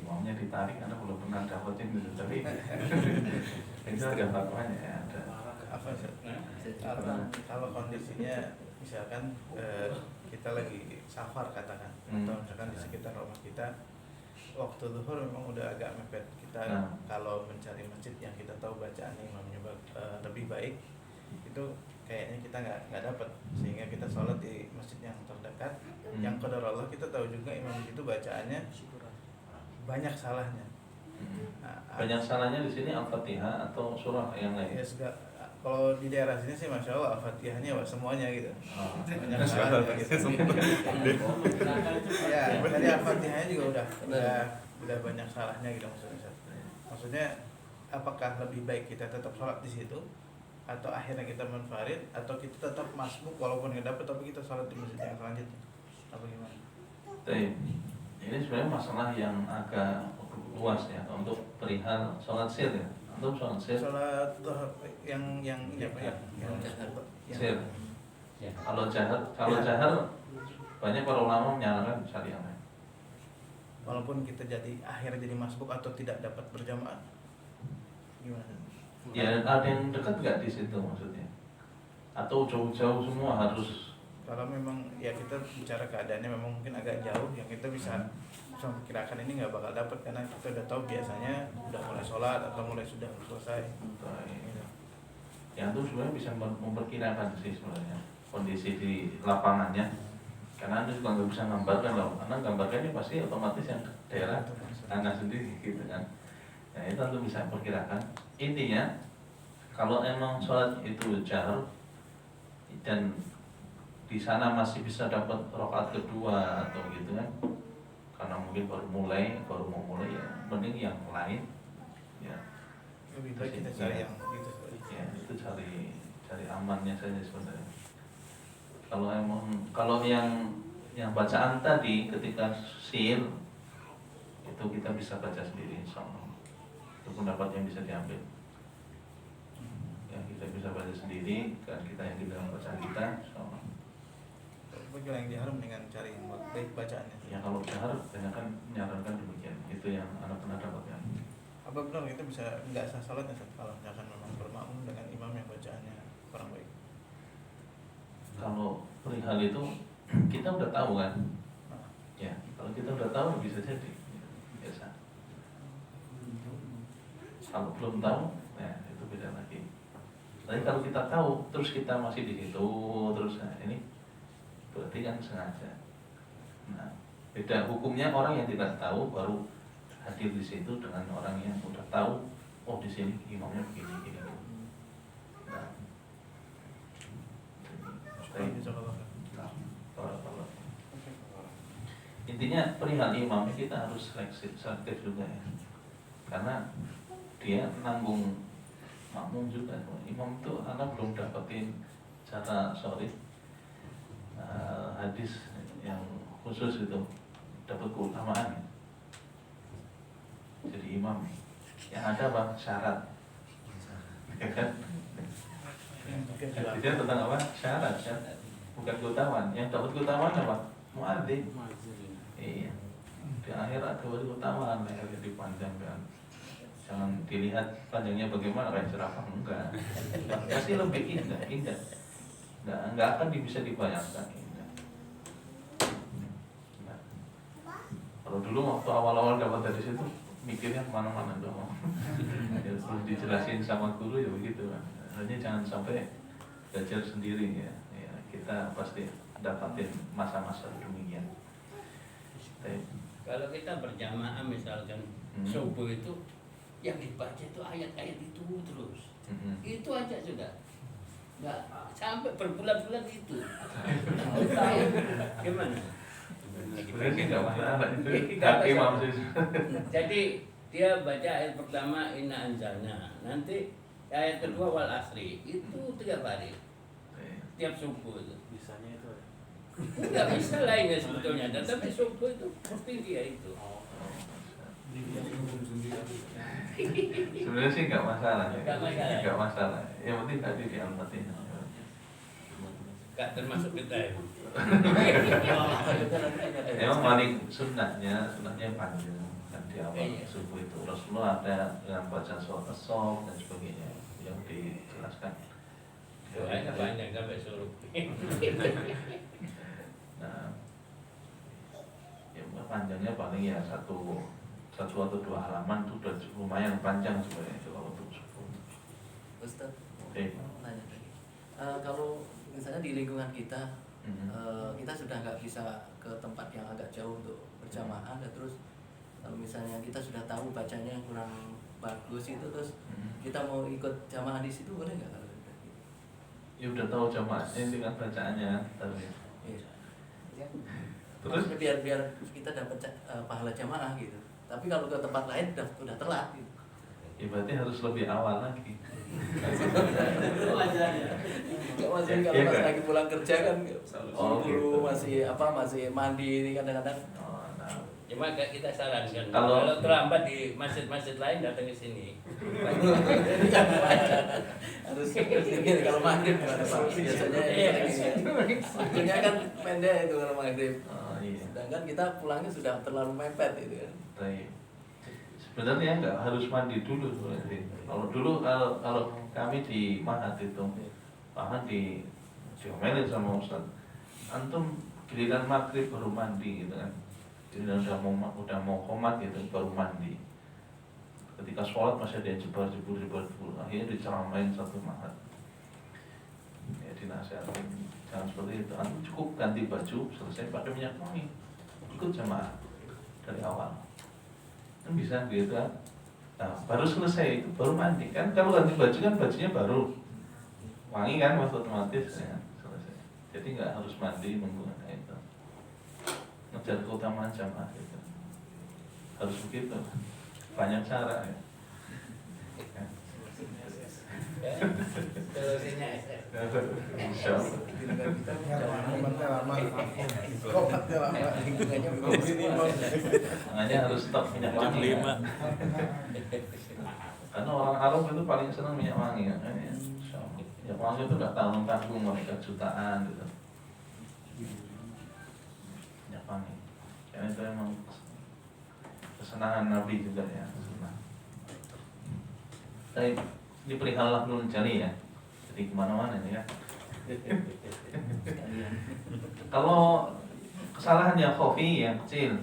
Imamnya ditarik karena belum pernah dapetin gitu, tapi itu ada fatwanya ya, ada. Apa sih? Kalau kondisinya misalkan kita lagi safar katakan, atau misalkan di sekitar rumah kita waktu zuhur memang udah agak mepet kita, kalau mencari masjid yang kita tahu bacaan imamnya lebih baik, itu kayaknya kita nggak dapat, sehingga kita sholat di masjid yang terdekat. Yang qadar Allah kita tahu juga imam itu bacaannya banyak salahnya. Banyak salahnya di sini Al-Fatihah atau surah yang lain? Ya, kalau di daerah sini sih Masya Allah Al-Fatihahnya semuanya gitu. Banyak salahnya gitu. Ya, dari Al-Fatihahnya juga udah banyak salahnya gitu maksudnya. Maksudnya apakah lebih baik kita tetap sholat di situ, atau akhirnya kita munfarid, atau kita tetap masbuk walaupun nggak dapet tapi kita sholat di masjid yang selanjutnya? Apa gimana? Ini sebenarnya masalah yang agak luas ya untuk perihal sholat sir ya. Untuk sholat sir. Sholat yang apa ya? Sir. Kalau jahar banyak para ulama menyarankan cari yang lain. Walaupun kita akhirnya jadi masbuk atau tidak dapat berjamaah, gimana? Ya ada yang dekat nggak di situ maksudnya? Atau jauh-jauh semua harus? Kalau memang ya kita bicara keadaannya memang mungkin agak jauh, yang kita bisa memperkirakan ini nggak bakal dapat karena kita udah tahu biasanya udah mulai sholat atau mulai sudah selesai. Yang itu sebenarnya bisa memperkirakan sih sebenarnya kondisi di lapangannya, karena Anda juga nggak bisa gambarkan loh, karena gambarkannya pasti otomatis yang daerah Anda sendiri gitu kan. Nah itu Anda bisa perkirakan. Intinya kalau emang sholat itu jahar dan di sana masih bisa dapat rakaat kedua atau gitu kan, karena mungkin baru mau mulai ya mending yang lain ya, lebih baik kita cari yang gitu ya, itu cari amannya saja sebenarnya. Kalau yang bacaan tadi ketika sir itu kita bisa baca sendiri insyaallah, itu pendapat yang bisa diambil ya, kita bisa baca sendiri kan, kita yang di dalam bacaan kita insyaallah. Bagaimana yang diharum dengan cari yang baik bacaannya? Ya kalau jahar banyak kan menyarankan demikian, itu yang anak pernah dapatkan. Apa benar itu bisa nggak sah salatnya kalau misalkan memang bermakmum dengan imam yang bacaannya kurang baik? Kalau perihal itu kita udah tahu kan, Kalau kita udah tahu bisa jadi biasa. Kalau belum tahu, nah itu beda lagi. Tapi kalau kita tahu, terus kita masih di situ terus, nah ini berarti kan sengaja. Nah, beda hukumnya orang yang tidak tahu baru hadir di situ dengan orang yang udah tahu. Oh di sini imamnya begini gini. Nah, intinya perihal imam kita harus selektif juga ya, karena dia nanggung makmum juga. Imam itu anak belum dapetin cara hadis yang khusus itu dapat keutamaan. Jadi imam yang ada apa? Syarat, ya kan? Hadisnya tentang apa? Syarat kan, bukan keutamaan. Yang dapat keutamaan apa? Muadzin. Iya. Di akhirat dapat keutamaan, lehernya dipanjangkan. Jangan dilihat panjangnya bagaimana, kayak jerapah, enggak. Pasti lebih indah. Enggak akan bisa dibayangkan indah. Nah. Kalau dulu waktu awal-awal dapat dari situ, mikirnya kemana-mana dong. Ya, perlu dijelasin sama guru ya begitu kan. Hanya jangan sampai belajar sendiri ya. Ya kita pasti dapatin masa-masa demikian. Kalau kita berjamaah misalkan subuh itu yang dibaca itu ayat-ayat itu terus, itu aja sudah, nggak sampai berbulan-bulan itu. Gimana? Sebenarnya sih nggak masalah itu. Kaki maksud. Jadi dia baca ayat pertama inna anzalna, nanti ayat kedua wal asri, itu 3 hari tiap subuh itu. Bisanya itu ada. Nggak bisa lainnya sebetulnya, tapi subuh itu pasti dia itu. Sebenarnya sih nggak masalah. Nggak masalah. Yang penting tadi di Al-Fatihah. Nggak termasuk kita ya. Emang paling sunnahnya panjang kan di awal subuh itu. Rasulullah ada yang baca surat as-sof dan sebagainya yang dijelaskan. Doanya panjang sampai suruh. Nah, ya panjangnya paling ya satu atau 2 halaman itu udah lumayan panjang sebenarnya kalau untuk subuh. Ustaz, Oke. nanya lagi. Kalau misalnya di lingkungan kita, kita sudah nggak bisa ke tempat yang agak jauh untuk berjamaah, dan terus kalau misalnya kita sudah tahu bacanya yang kurang bagus itu, terus kita mau ikut jamaah di situ boleh nggak kalau gitu? Ya udah tahu jamaahnya dengan bacaannya tapi. Iya. Terus biar kita dapat pahala jamaah gitu. Tapi kalau ke tempat lain udah telat gitu. Ya berarti harus lebih awal lagi. Nggak masih kalau pas lagi pulang kerja kan, gitu. masih mandi ini kadang-kadang. Oh, nah. Cuma kita sarankan Kalau terlambat di masjid-masjid lain datang ke sini. harus ini kalau maghrib gimana Pak? Biasanya waktunya kan pendek itu kalau maghrib. Oh, iya. Sedangkan kita pulangnya sudah terlalu mepet itu kan. Baik. Sebenarnya nggak harus mandi dulu sebenarnya. Kalau dulu kalau kami di Mahat itu, Mahat diomelin sama Ustaz. Antum giliran maghrib baru mandi gitu kan. Giliran udah mau qomat gitu baru mandi. Ketika sholat masih ada yang jebur. Akhirnya diceramain satu Mahat. Ya dinasihatin jangan seperti itu. Antum cukup ganti baju selesai pakai minyak wangi. Ikut jamaah dari awal. Kan bisa gitu kan. Nah, baru selesai itu baru mandi kan. Kalau ganti baju kan bajunya baru wangi kan, otomatis ya, selesai. Jadi nggak harus mandi menggunakan itu. Ngejar keutamaan jamaah gitu. Harus begitu. Banyak cara ya. Solusinya Insya Allah. Makanya harus stop minyak wangi. Ya. Karena orang Arab itu paling senang minyak wangi ya. Minyak wangi itu nggak tanggung mereka jutaan gitu. Minyak wangi. Karena itu emang kesenangan Nabi juga ya. Tapi ini perihal lahlul jari ya. Jadi kemana-mana ini ya. Kalau kesalahan yang khafi yang kecil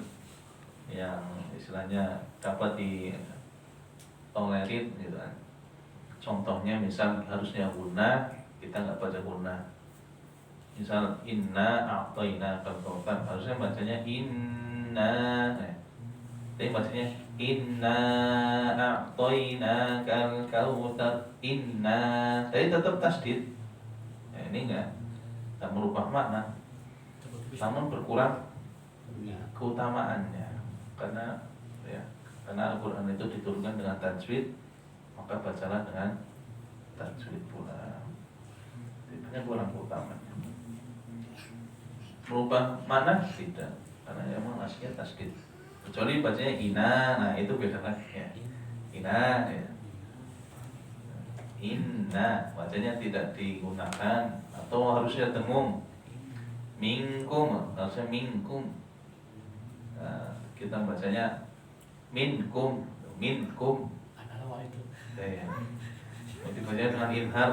yang istilahnya dapat ditolerir gitu kan. Contohnya misal harusnya guna, kita nggak baca guna. Misal inna a'toina kalkautsar, harusnya bacanya inna, tapi bacanya inna a'toina kalkautsar, inna. Jadi tetap tasdid. Ini nggak merubah makna, namun berkurang keutamaannya karena Al-Quran itu diturunkan dengan tajwid, maka bacalah dengan tajwid pula. Tipenya kurang keutamaannya. Merubah mana? Tidak, karena memang aslinya tasdid. Kecuali bacanya ina, nah itu beda lagi ya. Ina ya. Inna bacanya tidak digunakan atau harusnya dengung. Minkum harusnya minkum. Nah, kita bacanya minkum, minkum. Adalah itu. Ya. Dibacanya dengan ilhar.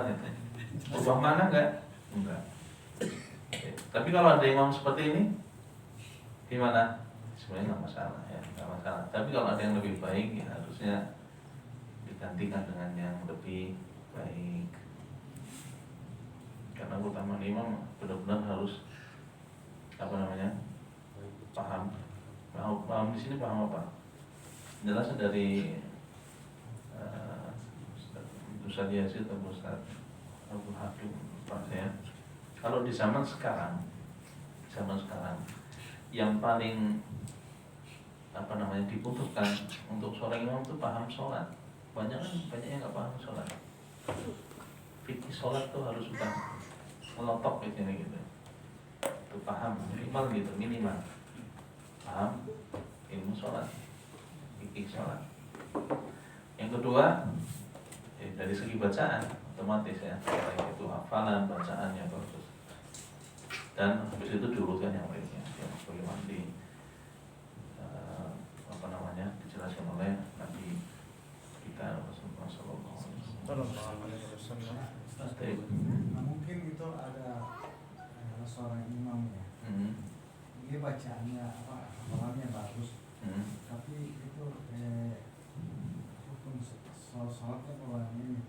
Berubah mana enggak? Enggak. Tapi kalau ada imam seperti ini, gimana? Sebenarnya nggak masalah ya, nggak masalah. Tapi kalau ada yang lebih baik, ya harusnya digantikan dengan yang lebih baik. Karena utama imam benar-benar harus paham. Paham di sini paham apa? Jelasnya dari Ustaz Yazid atau Ustaz Abdul Hakim Pak saya. Kalau di zaman sekarang yang paling dibutuhkan untuk seorang imam itu paham sholat. Banyak yang nggak paham sholat. Fikih sholat tuh harus sudah melotok di sini gitu. Itu paham minimal paham ilmu sholat, fikih sholat. Yang kedua, dari segi bacaan otomatis ya, baik itu hafalan bacaannya bagus. Dan habis itu diurutkan yang lainnya, yang bagaimana dijelaskan oleh Nabi kita Rasulullah SAW. Nah, mungkin itu ada seorang imam ya. Dia bacaannya hafalannya bagus, tapi itu hukum sholatnya kurang ini.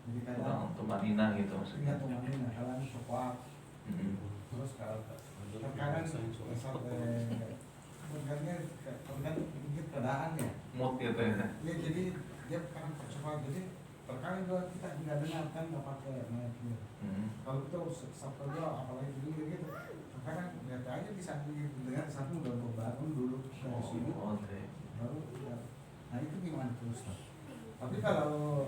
Jadi kadang tumanina gitu maksudnya. Iya tumanina, kadang cepat. Terus kalau terkadang tergantung mungkin keadaannya. Mood gitu ya. Ya jadi dia kadang cepat, jadi terkadang juga kita nggak dengarkan nggak pakai mic gitu. Kalau kita sabtu dua apalagi dulu gitu, terkadang lihat aja di samping dengar satu udah bangun dulu dari sini, baru ya. Nah itu gimana tuh Ustaz? Tapi kalau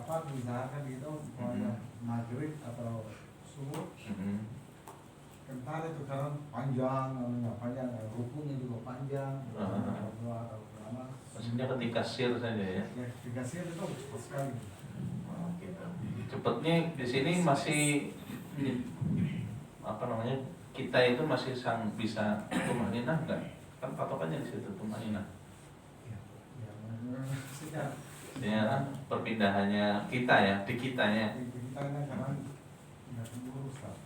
diusahakan gitu, kalau maghrib atau subuh, kentar itu karena panjang, rukunya juga panjang, maksudnya ketika sir saja ya. Ketika sir itu cepat sekali. Gitu. Cepatnya di sini masih kita itu masih bisa tumanina enggak? Kan patokannya di situ tumanina. Ya, perpindahannya kita ya, di kitanya.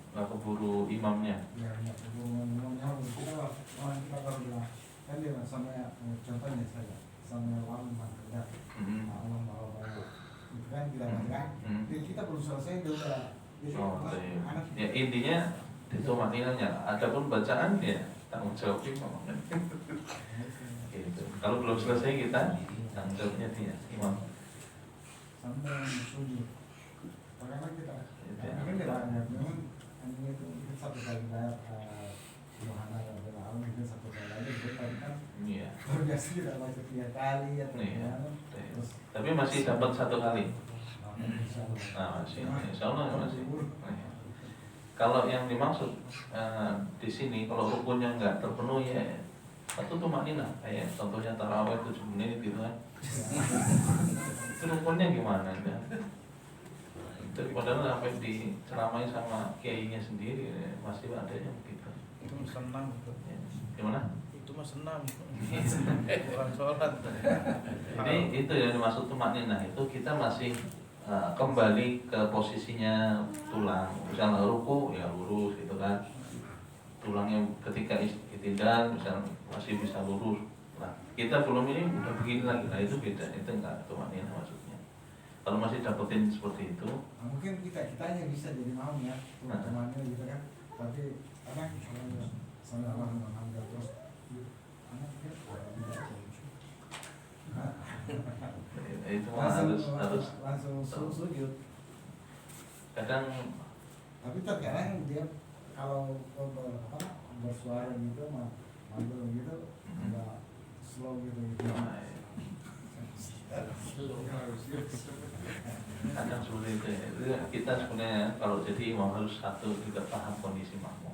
Nggak keburu imamnya. Ya, nggak keburu imamnya. Kita baru bilang kan dia sama contohnya saja sama alam kerja, alam itu kan kita kan. Kita belum selesai dia udah. Ya intinya itu maknanya. Adapun bacaan ya tanggung jawab imam. Gitu. Kalau belum selesai kita tanggung jawabnya dia imam. Sampai sujud. Karena kita kan tidak hanya memang hanya itu satu kali bayar Subhanallah Rabbil Alamin itu satu kali aja itu kan. Iya. Terbiasa tidak baca 3 kali atau gimana. Terus tapi masih dapat 1 kali. Nah, insya Allah masih. Kalau yang dimaksud di sini kalau rukunnya nggak terpenuhi ya satu tumanina kayak contohnya tarawih 7 menit gitu kan. Itu rukunnya gimana ya? Itu padahal sampai diceramai sama kiainya sendiri masih ada yang begitu. Itu senam itu. Gimana? Itu mah senam. Bukan sholat. Jadi itu yang dimaksud tumanina itu kita masih kembali ke posisinya tulang. Misalnya ruku ya lurus gitu kan. tulangnya ketika istidal misalnya masih bisa lurus. Nah, kita belum ini udah begini lagi, nah itu beda, itu enggak tumanina maksudnya. Kalau masih dapetin seperti itu, Nah, mungkin kita hanya bisa jadi mau ya teman-temannya gitu kan, tapi karena sambil Allah mengambil terus anak dia itu langsung sujud. kadang Tapi terkadang dia kalau bersuara gitu manggil gitu agak slow gitu. kadang seperti itu ya. Itu kita sebenarnya kalau jadi imam harus satu juga paham kondisi makmum.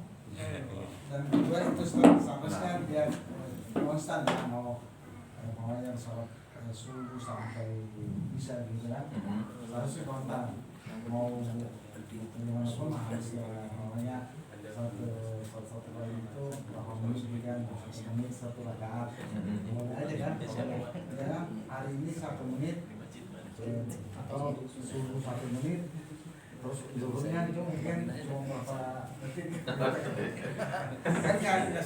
Dan kedua itu seharusnya dia konstan ya, mau pokoknya sholat subuh sampai bisa gitu kan, harusnya konstan. Mau gimana pun harus namanya satu kali itu berapa menit kan, 1 menit 1 rakaat, mulai aja kan, jangan hari ini 1 menit atau subuh 1 menit, terus zuhurnya itu mungkin cuma berapa detik kan, nggak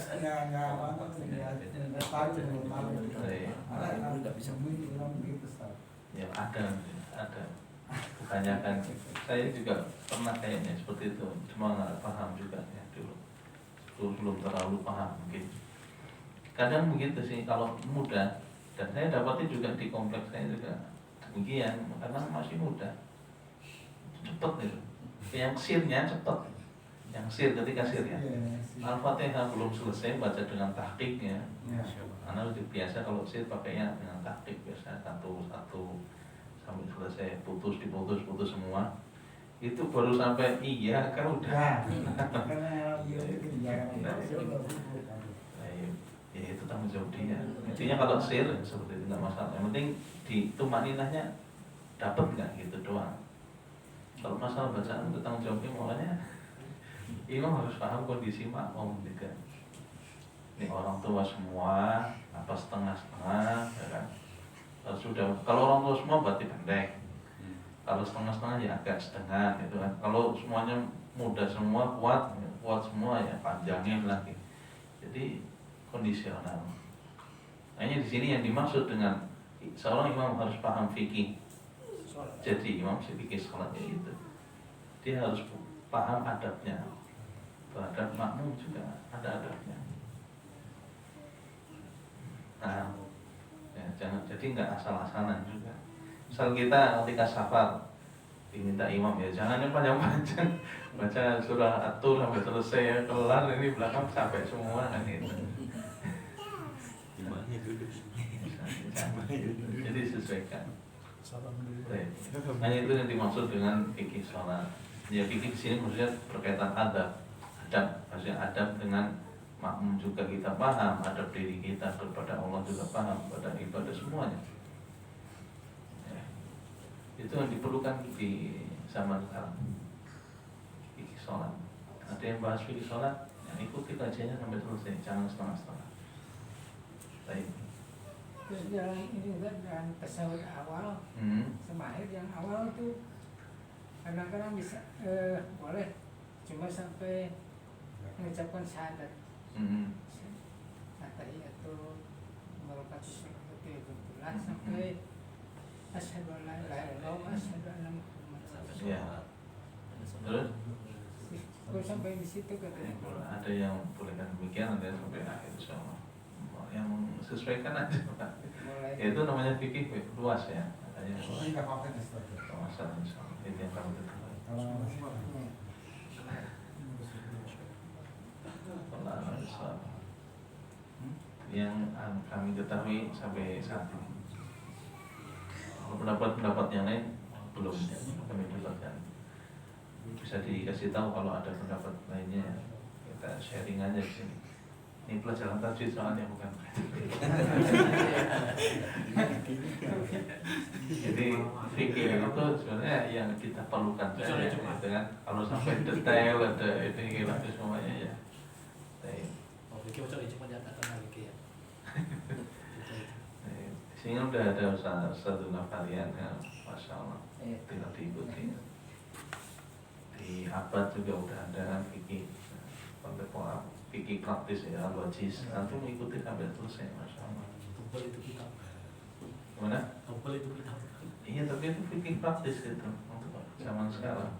tahu belum tahu, ada nggak bisa bilang begitu Ustaz. Ya ada. Bukannya kan saya juga pernah kayaknya seperti itu, cuma nggak paham juga ya dulu belum terlalu paham mungkin. Kadang begitu sih kalau muda, dan saya dapatin juga di kompleks saya juga demikian karena masih muda, cepet gitu. Yang sirnya cepet, yang sir ketika sirnya Al-Fatihah belum selesai baca dengan tahqiqnya. Karena lebih biasa kalau sir pakainya dengan tahqiq biasa satu-satu sampai selesai, putus semua. Itu baru sampai iya kan udah. Ya itu tanggung jawab dia. Intinya kalau sir seperti itu nggak masalah. Yang penting di tumaninahnya dapat nggak gitu doang. Kalau masalah bacaan itu tanggung jawabnya, makanya imam harus paham kondisi makmum juga. Ini orang tua semua apa setengah-setengah, ya kan? Sudah, kalau orang tua semua berarti pendek. Kalau setengah-setengah ya agak setengah gitu kan. Kalau semuanya muda semua, kuat semua ya panjangin lagi. Jadi kondisional. Hanya di sini yang dimaksud dengan seorang imam harus paham fikih. Jadi imam fikih sholatnya itu dia harus paham adabnya. Terhadap makmum juga ada adabnya. Nah, ya, jangan jadi nggak asal-asalan juga. Misal kita ketika safar diminta imam ya jangan yang panjang-panjang, baca surah At-Tur sampai selesai ya, kelar ini belakang sampai semua kan itu. Jadi sesuaikan. Hanya itu yang dimaksud dengan fikih sholat. Ya fikih di sini maksudnya berkaitan adab, maksudnya adab dengan makmum juga kita paham, adab diri kita kepada Allah juga paham, pada ibadah semuanya. Ya. Itu yang diperlukan di zaman sekarang. Fikih sholat. Ada yang bahas fikih sholat, yang ikuti kajiannya sampai selesai, jangan setengah-setengah. Baik. Terus jalan ini kan jalan tasawuf awal sama akhir, yang awal tuh kadang-kadang bisa boleh cuma sampai mengucapkan syahadat. Atahiyatu barakatuh kebetulan sampai asyhadu an la ilaha illallah wa asyhadu anna muhammadar rasulullah. Ya. Terus Terus sampai di situ katanya. ada yang bolehkan demikian, ada yang sampai akhir insyaallah. Yang sesuaikan aja Pak. Ya, itu namanya fikih luas ya. Makanya Enggak apa-apa Ustaz. masalah insyaallah itu yang kamu ketahui. Yang kami ketahui sampai saat ini. Kalau pendapat-pendapat yang lain belum kami dapatkan. Bisa dikasih tahu kalau ada pendapat lainnya, kita sharing aja di sini. Ini pelajaran tajwid soalnya bukan. Jadi fikih itu sebenarnya yang kita perlukan saja, gitu kan. Kalau sampai detail ada ini gitu semuanya ya. Sehingga udah ada satu varian ya, masya Allah, tinggal diikuti. Di abad juga udah ada fikih kontemporer. fikih praktis ya, al-wajiz. Nanti mengikuti sampai selesai, masya Allah. Tebal itu kitab. Gimana? Tebal itu kitab. Iya, tapi itu fikih praktis gitu untuk zaman sekarang.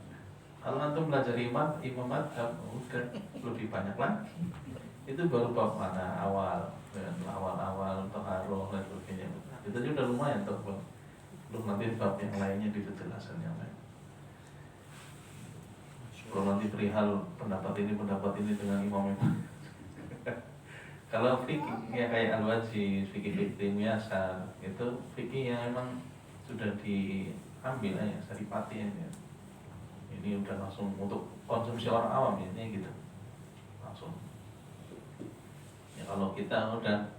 Kalau antum belajar imam madhab, udah lebih banyak lagi. Itu baru bab mana awal, awal taharoh dan sebagainya. Itu aja udah lumayan tuh, belum nanti bab yang lainnya di penjelasan yang lain. Belum nanti perihal pendapat ini dengan imam-imam. Kalau fikih ya kayak al-wajiz, fikih biasa, itu fikih yang memang sudah diambil ya, saripati ya. Ini udah langsung untuk konsumsi orang awam ini gitu, langsung. Ya kalau kita udah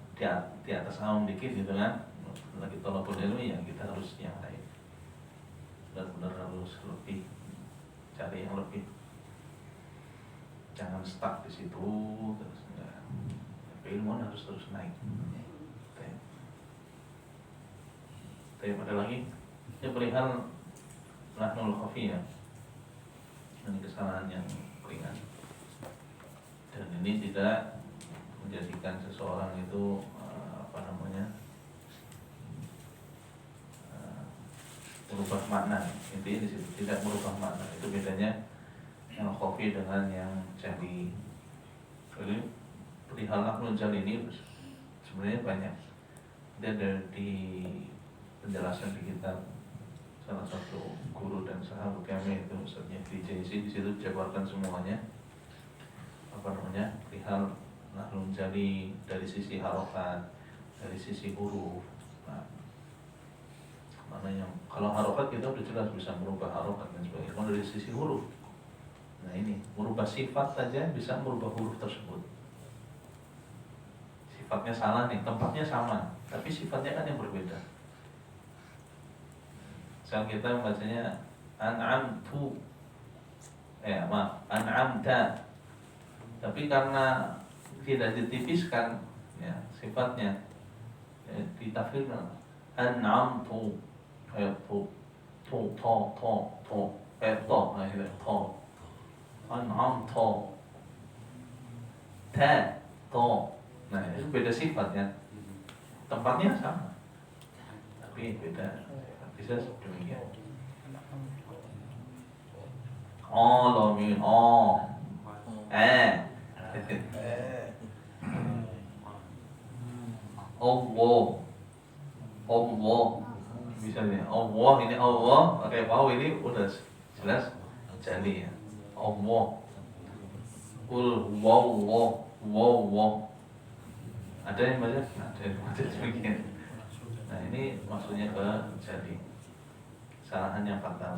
di atas awam dikit gitu kan, lagi tolong ilmu ya kita harus yang lain. Benar-benar harus lebih cari yang lebih. Jangan stuck di situ terus enggak. Ilmu harus terus naik. Tapi ada lagi yang perihal lahnul khafiyah. Ini kesalahan yang ringan. Dan ini tidak menjadikan seseorang itu merubah makna. Intinya di situ tidak merubah makna. Itu bedanya yang khafi dengan yang jali. Jadi perihal lahnul jali ini sebenarnya banyak. Dia ada di penjelasan di kitab salah satu guru dan sahabat kami itu Ustaznya di JC, di situ dijabarkan semuanya perihal lahnul jali dari sisi harokat, dari sisi huruf. Nah, mana yang kalau harokat kita udah jelas bisa merubah harokat dan sebagainya. Kalau dari sisi huruf, nah ini merubah sifat saja bisa merubah huruf tersebut. Sifatnya salah nih, tempatnya sama, tapi sifatnya kan yang berbeda. Misal kita membacanya an'amtu, an'amta, tapi karena tidak ditipiskan ya sifatnya, ya, ditafsirkan an'amtu an'amtu nah itu beda sifatnya, tempatnya sama tapi beda, bisa demikian. Alamin Allah misalnya Allah ini Allah, oke, wow ini udah jelas jali ya. Allah kul wow ada yang baca? Ada yang baca demikian. Nah ini maksudnya ke jali, kesalahan yang fatal.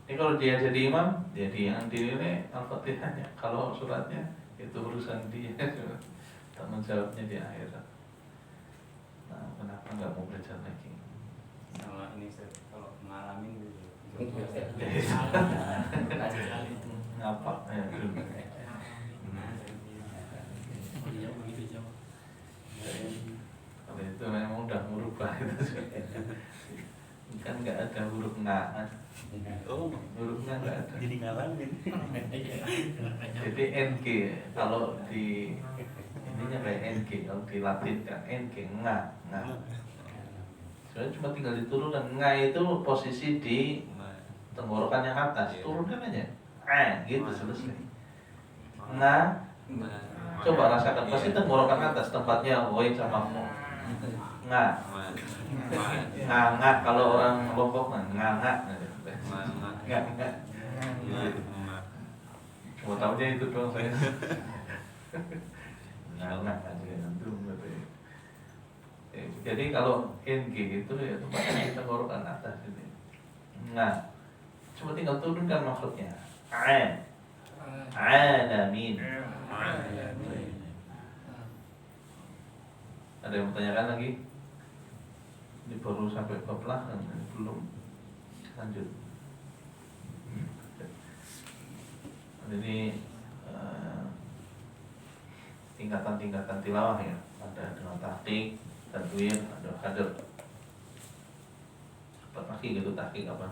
Ini kalau dia jadi imam, jadi yang dinilai al-fatihahnya. Kalau suratnya itu urusan dia, tanggung jawabnya di akhirat. Nah, kenapa nggak mau belajar lagi? Sama ini kalau mengalami gitu. Ngapa? Ya, kalau itu memang udah merubah itu. Kan nggak ada huruf ngaan. Hurufnya nggak ada. Jadi ngalamin. Jadi NG kalau di ininya kayak NG, kalau di Latin kan NG nga. Sebenarnya cuma tinggal diturunkan. Nga itu posisi di tenggorokan yang atas, turunkan aja. Gitu selesai. Nga, coba rasakan pasti tenggorokan atas tempatnya goin sama mo. Nga, nga kalau orang Lombok nga. Cuma tahunya itu doang saya. Nggak aja antum gitu. Jadi kalau NG itu ya tempatnya di tenggorokan atas ini. Nah, cuma tinggal turunkan maksudnya. Alamin. Ada yang bertanyakan lagi? Ini baru sampai bab lahan, belum lanjut. Ini tingkatan-tingkatan tilawah ya. Ada dengan tahqiq, tadwir, ada hadr. Apa tahqiq itu tahqiq apa?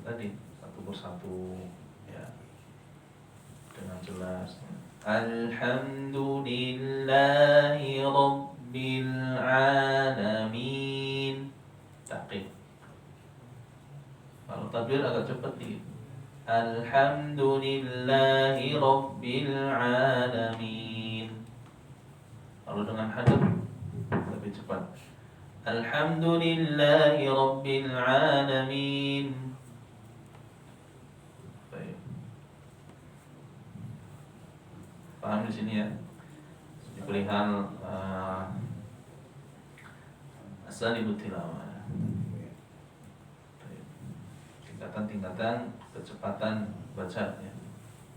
Tadi satu persatu ya dengan jelas Alhamdulillahi Rabbil Alamin. Taqiq. Kalau takbir agak cepat dikit. Alhamdulillahi Rabbil Alamin. Kalau dengan hadap lebih cepat. Alhamdulillahi Rabbil Alamin. Baik. Paham di sini ya? Di perihal asalibut tilawah. Tingkatan-tingkatan kecepatan baca ya.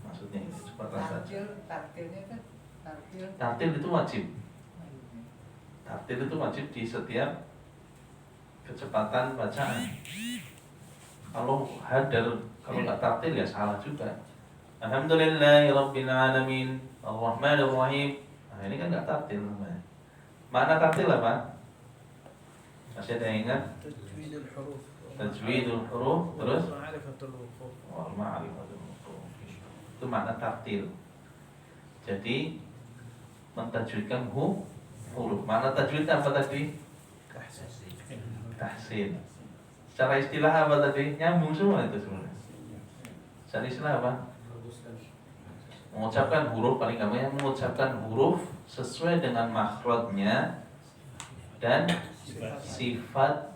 Maksudnya ini kecepatan baca. Tartilnya kan tartil. Tartil itu wajib. Tartil itu wajib di setiap kecepatan bacaan. Kalau hadar, kalau nggak tartil ya salah juga. Alhamdulillahirabbil alamin, arrahmanirrahim. Nah, ini kan nggak tartil namanya. Makna tartil apa? Masih ada yang ingat? Tajwidul huruf. Tajwidul huruf, terus Ma'rifatul wuquf. ma'rifatul wuquf. Itu makna tartil. Jadi mentajwidkan huruf. Makna tajwid apa tadi? Tahsin. Secara istilah apa tadi? Nyambung semua itu sebenarnya. Secara istilah apa? Mengucapkan huruf, paling gampangnya mengucapkan huruf sesuai dengan makhrajnya dan sifat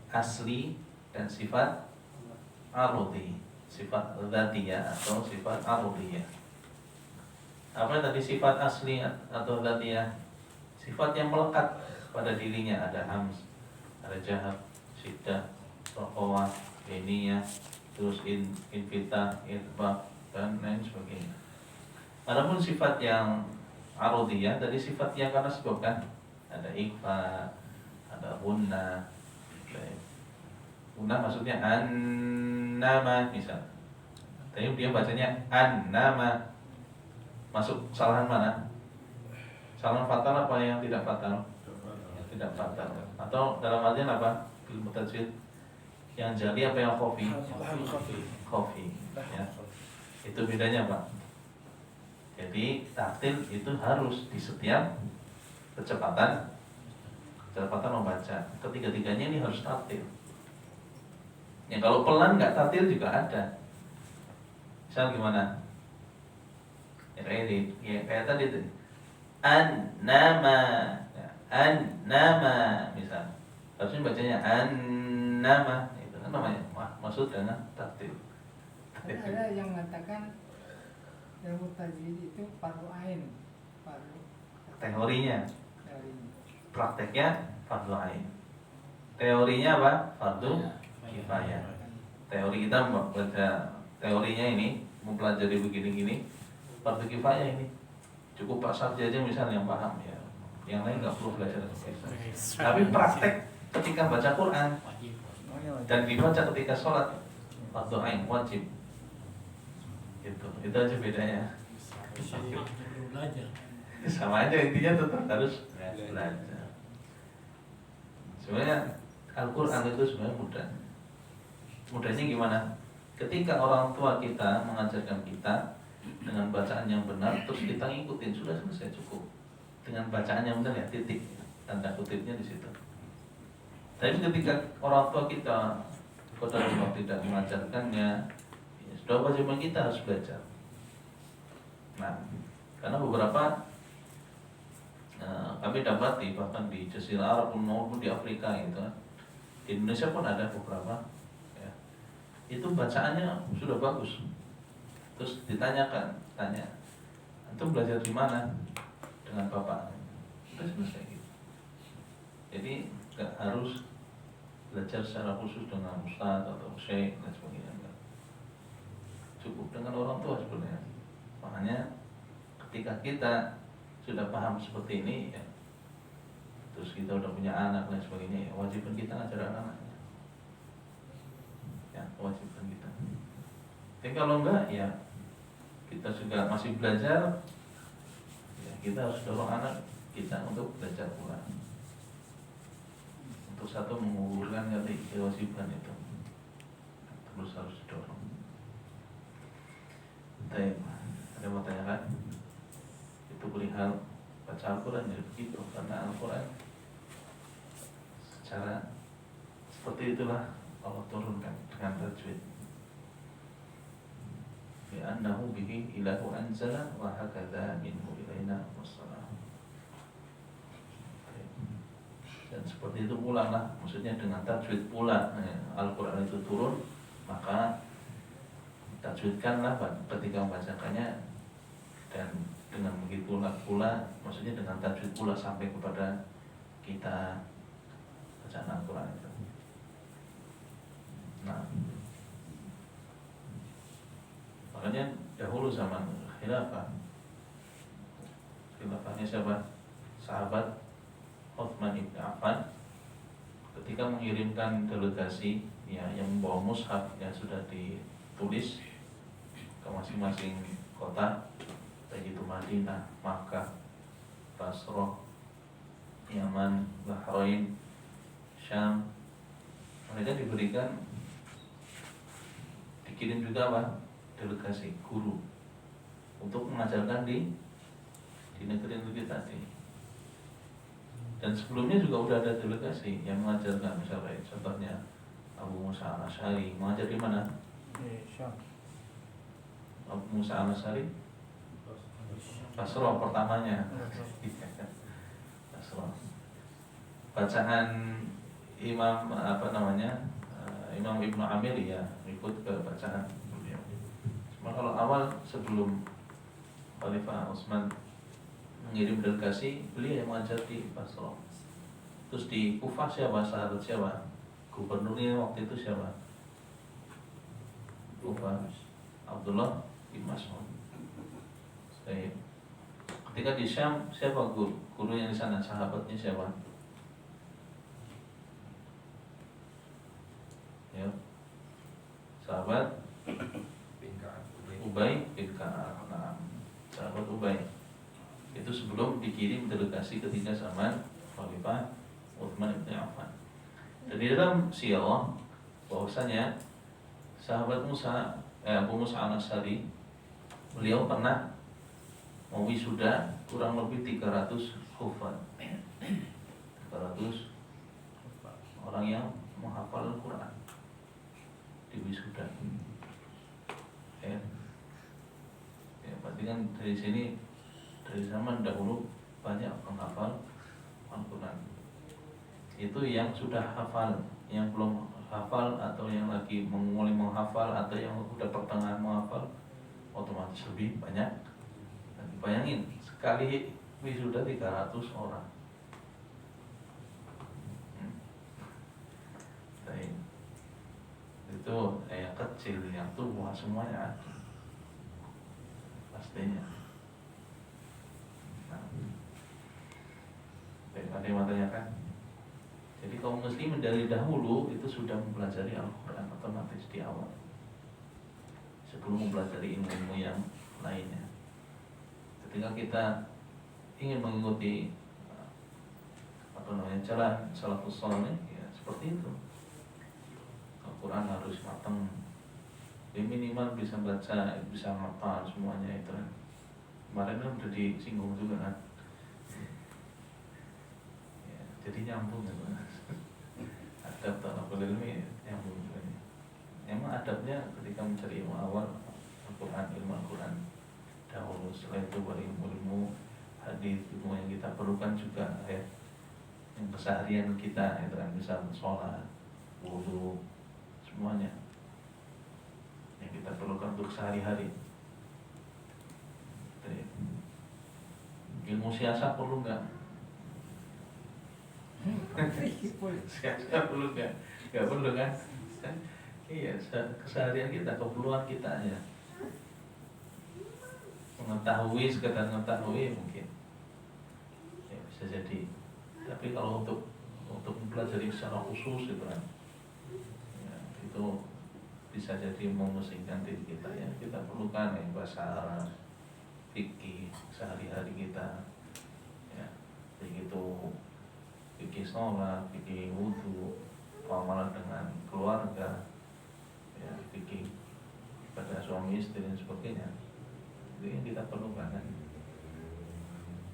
asli dan sifat arudi, sifat dzatiyah atau sifat arudiyah. Apa tadi sifat asli atau dzatiyah? Sifat yang melekat pada dirinya, ada hams, ada jahab, syiddah, rokhawah, beniyah, terus infitah, itbaq dan lain sebagainya. Adapun sifat yang arudiyah tadi sifat yang karena sebab kan ada ikhfa, ada gunnah. Gunnah maksudnya an-nama misal. Tapi dia bacanya an-nama. Masuk kesalahan mana? Kesalahan fatal apa yang tidak fatal? Tidak fatal. Atau dalam artian apa? Ilmu tajwid yang jali apa yang khafi? Khafi. Ya. Itu bedanya, Pak. Jadi tartil itu harus di setiap kecepatan membaca. Ketiga-tiganya ini harus tartil. Ya kalau pelan nggak tartil juga ada. Misal gimana? Ya kayak tadi tuh. An-nama, misal. Harusnya bacanya an-nama. Itu kan namanya maksud dengan tartil. Ada yang mengatakan ilmu tajwid itu fardu ain, Teorinya, teorinya. prakteknya fardu ain. Teorinya apa? Fardu kifayah. Teori kita baca teorinya ini mempelajari begini-gini fardu kifayah ini. Cukup Pak Sarja aja misalnya yang paham ya. Yang lain nggak perlu belajar kisah. Tapi praktek ketika baca Quran dan dibaca ketika sholat fardu ain wajib. Itu aja bedanya. Sama aja intinya tetap harus belajar. Sebenarnya Al-Quran itu sebenarnya mudah. Mudahnya gimana? Ketika orang tua kita mengajarkan kita dengan bacaan yang benar, terus kita ngikutin, sudah selesai, cukup. Dengan bacaan yang benar ya, titik, tanda kutipnya di situ. Tapi ketika orang tua kita tidak mengajarkannya, ya sudah kewajiban kita harus belajar. Nah, karena beberapa kami dapati bahkan di Jazirah Arab maupun di Afrika itu, di Indonesia pun ada beberapa, ya, itu bacaannya sudah bagus. Terus ditanyakan, antum belajar di mana? Dengan bapak. Sudah selesai gitu. Jadi nggak harus belajar secara khusus dengan ustaz atau syekh dan sebagainya. Enggak. Cukup dengan orang tua sebenarnya. Makanya ketika kita sudah paham seperti ini ya, terus kita udah punya anak dan sebagainya, ya wajiban kita ngajar anak-anaknya. Ya, wajiban kita. Tapi kalau enggak ya kita juga masih belajar, ya kita harus dorong anak kita untuk belajar Quran. Untuk satu mengumpulkan kewajiban itu terus harus didorong. Baik, ada mau tanyakan itu perihal baca Al-Quran ya begitu, karena Al-Quran secara seperti itulah Allah turunkan dengan tajwid. Li'annahu bihi ilahu anzala wa hakadha minhu ilaina wassalam. Dan seperti itu pula lah, maksudnya dengan tajwid pula Al-Quran itu turun, maka tajwidkanlah ketika membacakannya, dan dengan begitu pula maksudnya dengan tajwid pula sampai kepada kita bacaan Al-Quran itu. Nah, makanya dahulu zaman khilafahnya siapa? Sahabat Utsman ibn Affan ketika mengirimkan delegasi ya, yang membawa mushaf yang sudah ditulis ke masing-masing kota, baik itu Madinah, Makkah, Basrah, Yaman, Bahrain, Syam, mereka dikirim juga apa? Delegasi guru untuk mengajarkan di negeri-negeri tadi. Dan sebelumnya juga udah ada delegasi yang mengajarkan, misalnya contohnya Abu Musa al-Asy'ari mengajar di mana? Abu Musa al-Asy'ari Basrah pertamanya. Basrah. Bacaan Imam Imam Ibnu Amir ya ikut ke bacaan beliau. Cuma kalau awal sebelum Khalifah Utsman mengirim delegasi, beliau yang mengajar di Basrah. Terus di Kufah siapa? Sahabat siapa? Gubernurnya waktu itu siapa? Kufah Abdullah bin Mas'ud. Ketika di Syam siapa guru yang di sana? Sahabatnya siapa? Ya, sahabat Ubay bin Ka'ab. Nah, sahabat Ubay itu sebelum dikirim delegasi ketiga zaman Khalifah Utsman bin Affan. Dan di dalam sirah bahwasanya sahabat Abu Musa al-Asy'ari beliau pernah mewisuda kurang lebih 300 hufaz, 300 orang yang menghafal Al-Quran di wisuda. Ya, berarti kan dari sini, dari zaman dahulu banyak penghafal Al-Quran. Itu yang sudah hafal, yang belum hafal atau yang lagi mulai menghafal atau yang sudah pertengahan menghafal, otomatis lebih banyak. Dan bayangin sekali wisuda 300 orang. Itu yang kecil, yang tua semuanya ada pastinya. Nah, ada yang mau tanyakan? Jadi kaum muslimin dari dahulu itu sudah mempelajari Al-Quran otomatis di awal, sebelum mempelajari ilmu-ilmu yang lainnya. Ketika kita ingin mengikuti jalan salafus saleh, ya seperti itu. Al-Quran harus matang, ya minimal bisa baca, bisa hafal semuanya itu. Kemarin kan udah disinggung juga kan. Ya, jadi nyambung ya. Adab talabul ilmi nyambung juga. Emang adabnya ketika mencari ilmu awal Al-Quran, ilmu Al-Quran dahulu, setelah itu baru ilmu-ilmu hadis, ilmu yang kita perlukan juga ya, yang keseharian kita itu kan, misal sholat, wudu, semuanya yang kita perlukan untuk sehari-hari. Ilmu siasat perlu nggak? Siasat perlu nggak? Nggak perlu kan? Iya, keseharian kita, keperluan kita ya. Mengetahui, sekedar mengetahui mungkin ya bisa jadi. Tapi kalau untuk mempelajari secara khusus itu kan, ya, itu bisa jadi memusingkan diri kita ya. Kita perlukan yang bahasa Arab, fikih sehari-hari kita ya, begitu fikih sholat, fikih wudu, muamalah dengan keluarga ya, fikih pada suami istri dan sebagainya. Itu yang kita perlukan kan.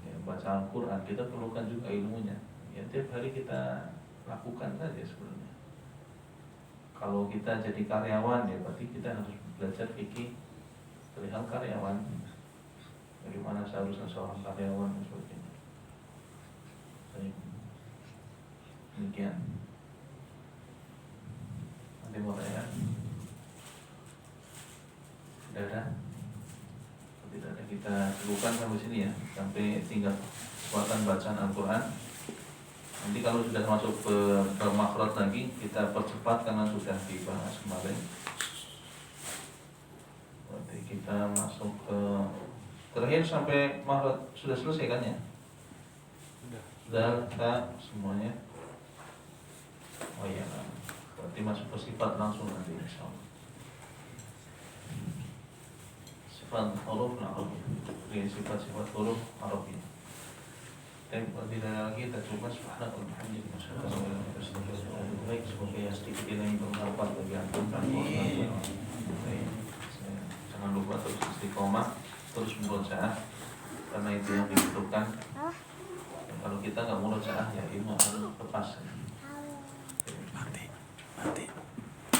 Ya, baca Al-Quran kita perlukan juga ilmunya. Ya tiap hari kita lakukan saja sebenarnya. Kalau kita jadi karyawan ya berarti kita harus belajar fikih perihal karyawan. Bagaimana seharusnya seorang karyawan dan sebagainya. Baik. Demikian. Nanti mau tanya? Tidak ada? Tidak ada, kita cukupkan sampai sini ya. Sampai tinggal kekuatan bacaan Al-Quran. Nanti kalau sudah masuk ke makhraj lagi kita percepat karena sudah dibahas kemarin. Berarti kita masuk ke terakhir sampai makhraj sudah selesai kan ya? Sudah kita semuanya. Oh iya, berarti masuk ke sifat langsung nanti insyaallah. Sifat huruf Arabi. Sifat-sifat huruf Arabi. Dan bila lagi kita coba subhanallah alhamdulillah masyaallah. Baik, semoga ya sedikit ini bermanfaat bagi antum dan jangan lupa terus istiqomah, terus murojaah karena itu yang dibutuhkan. Kalau kita nggak murojaah ya ilmu harus lepas.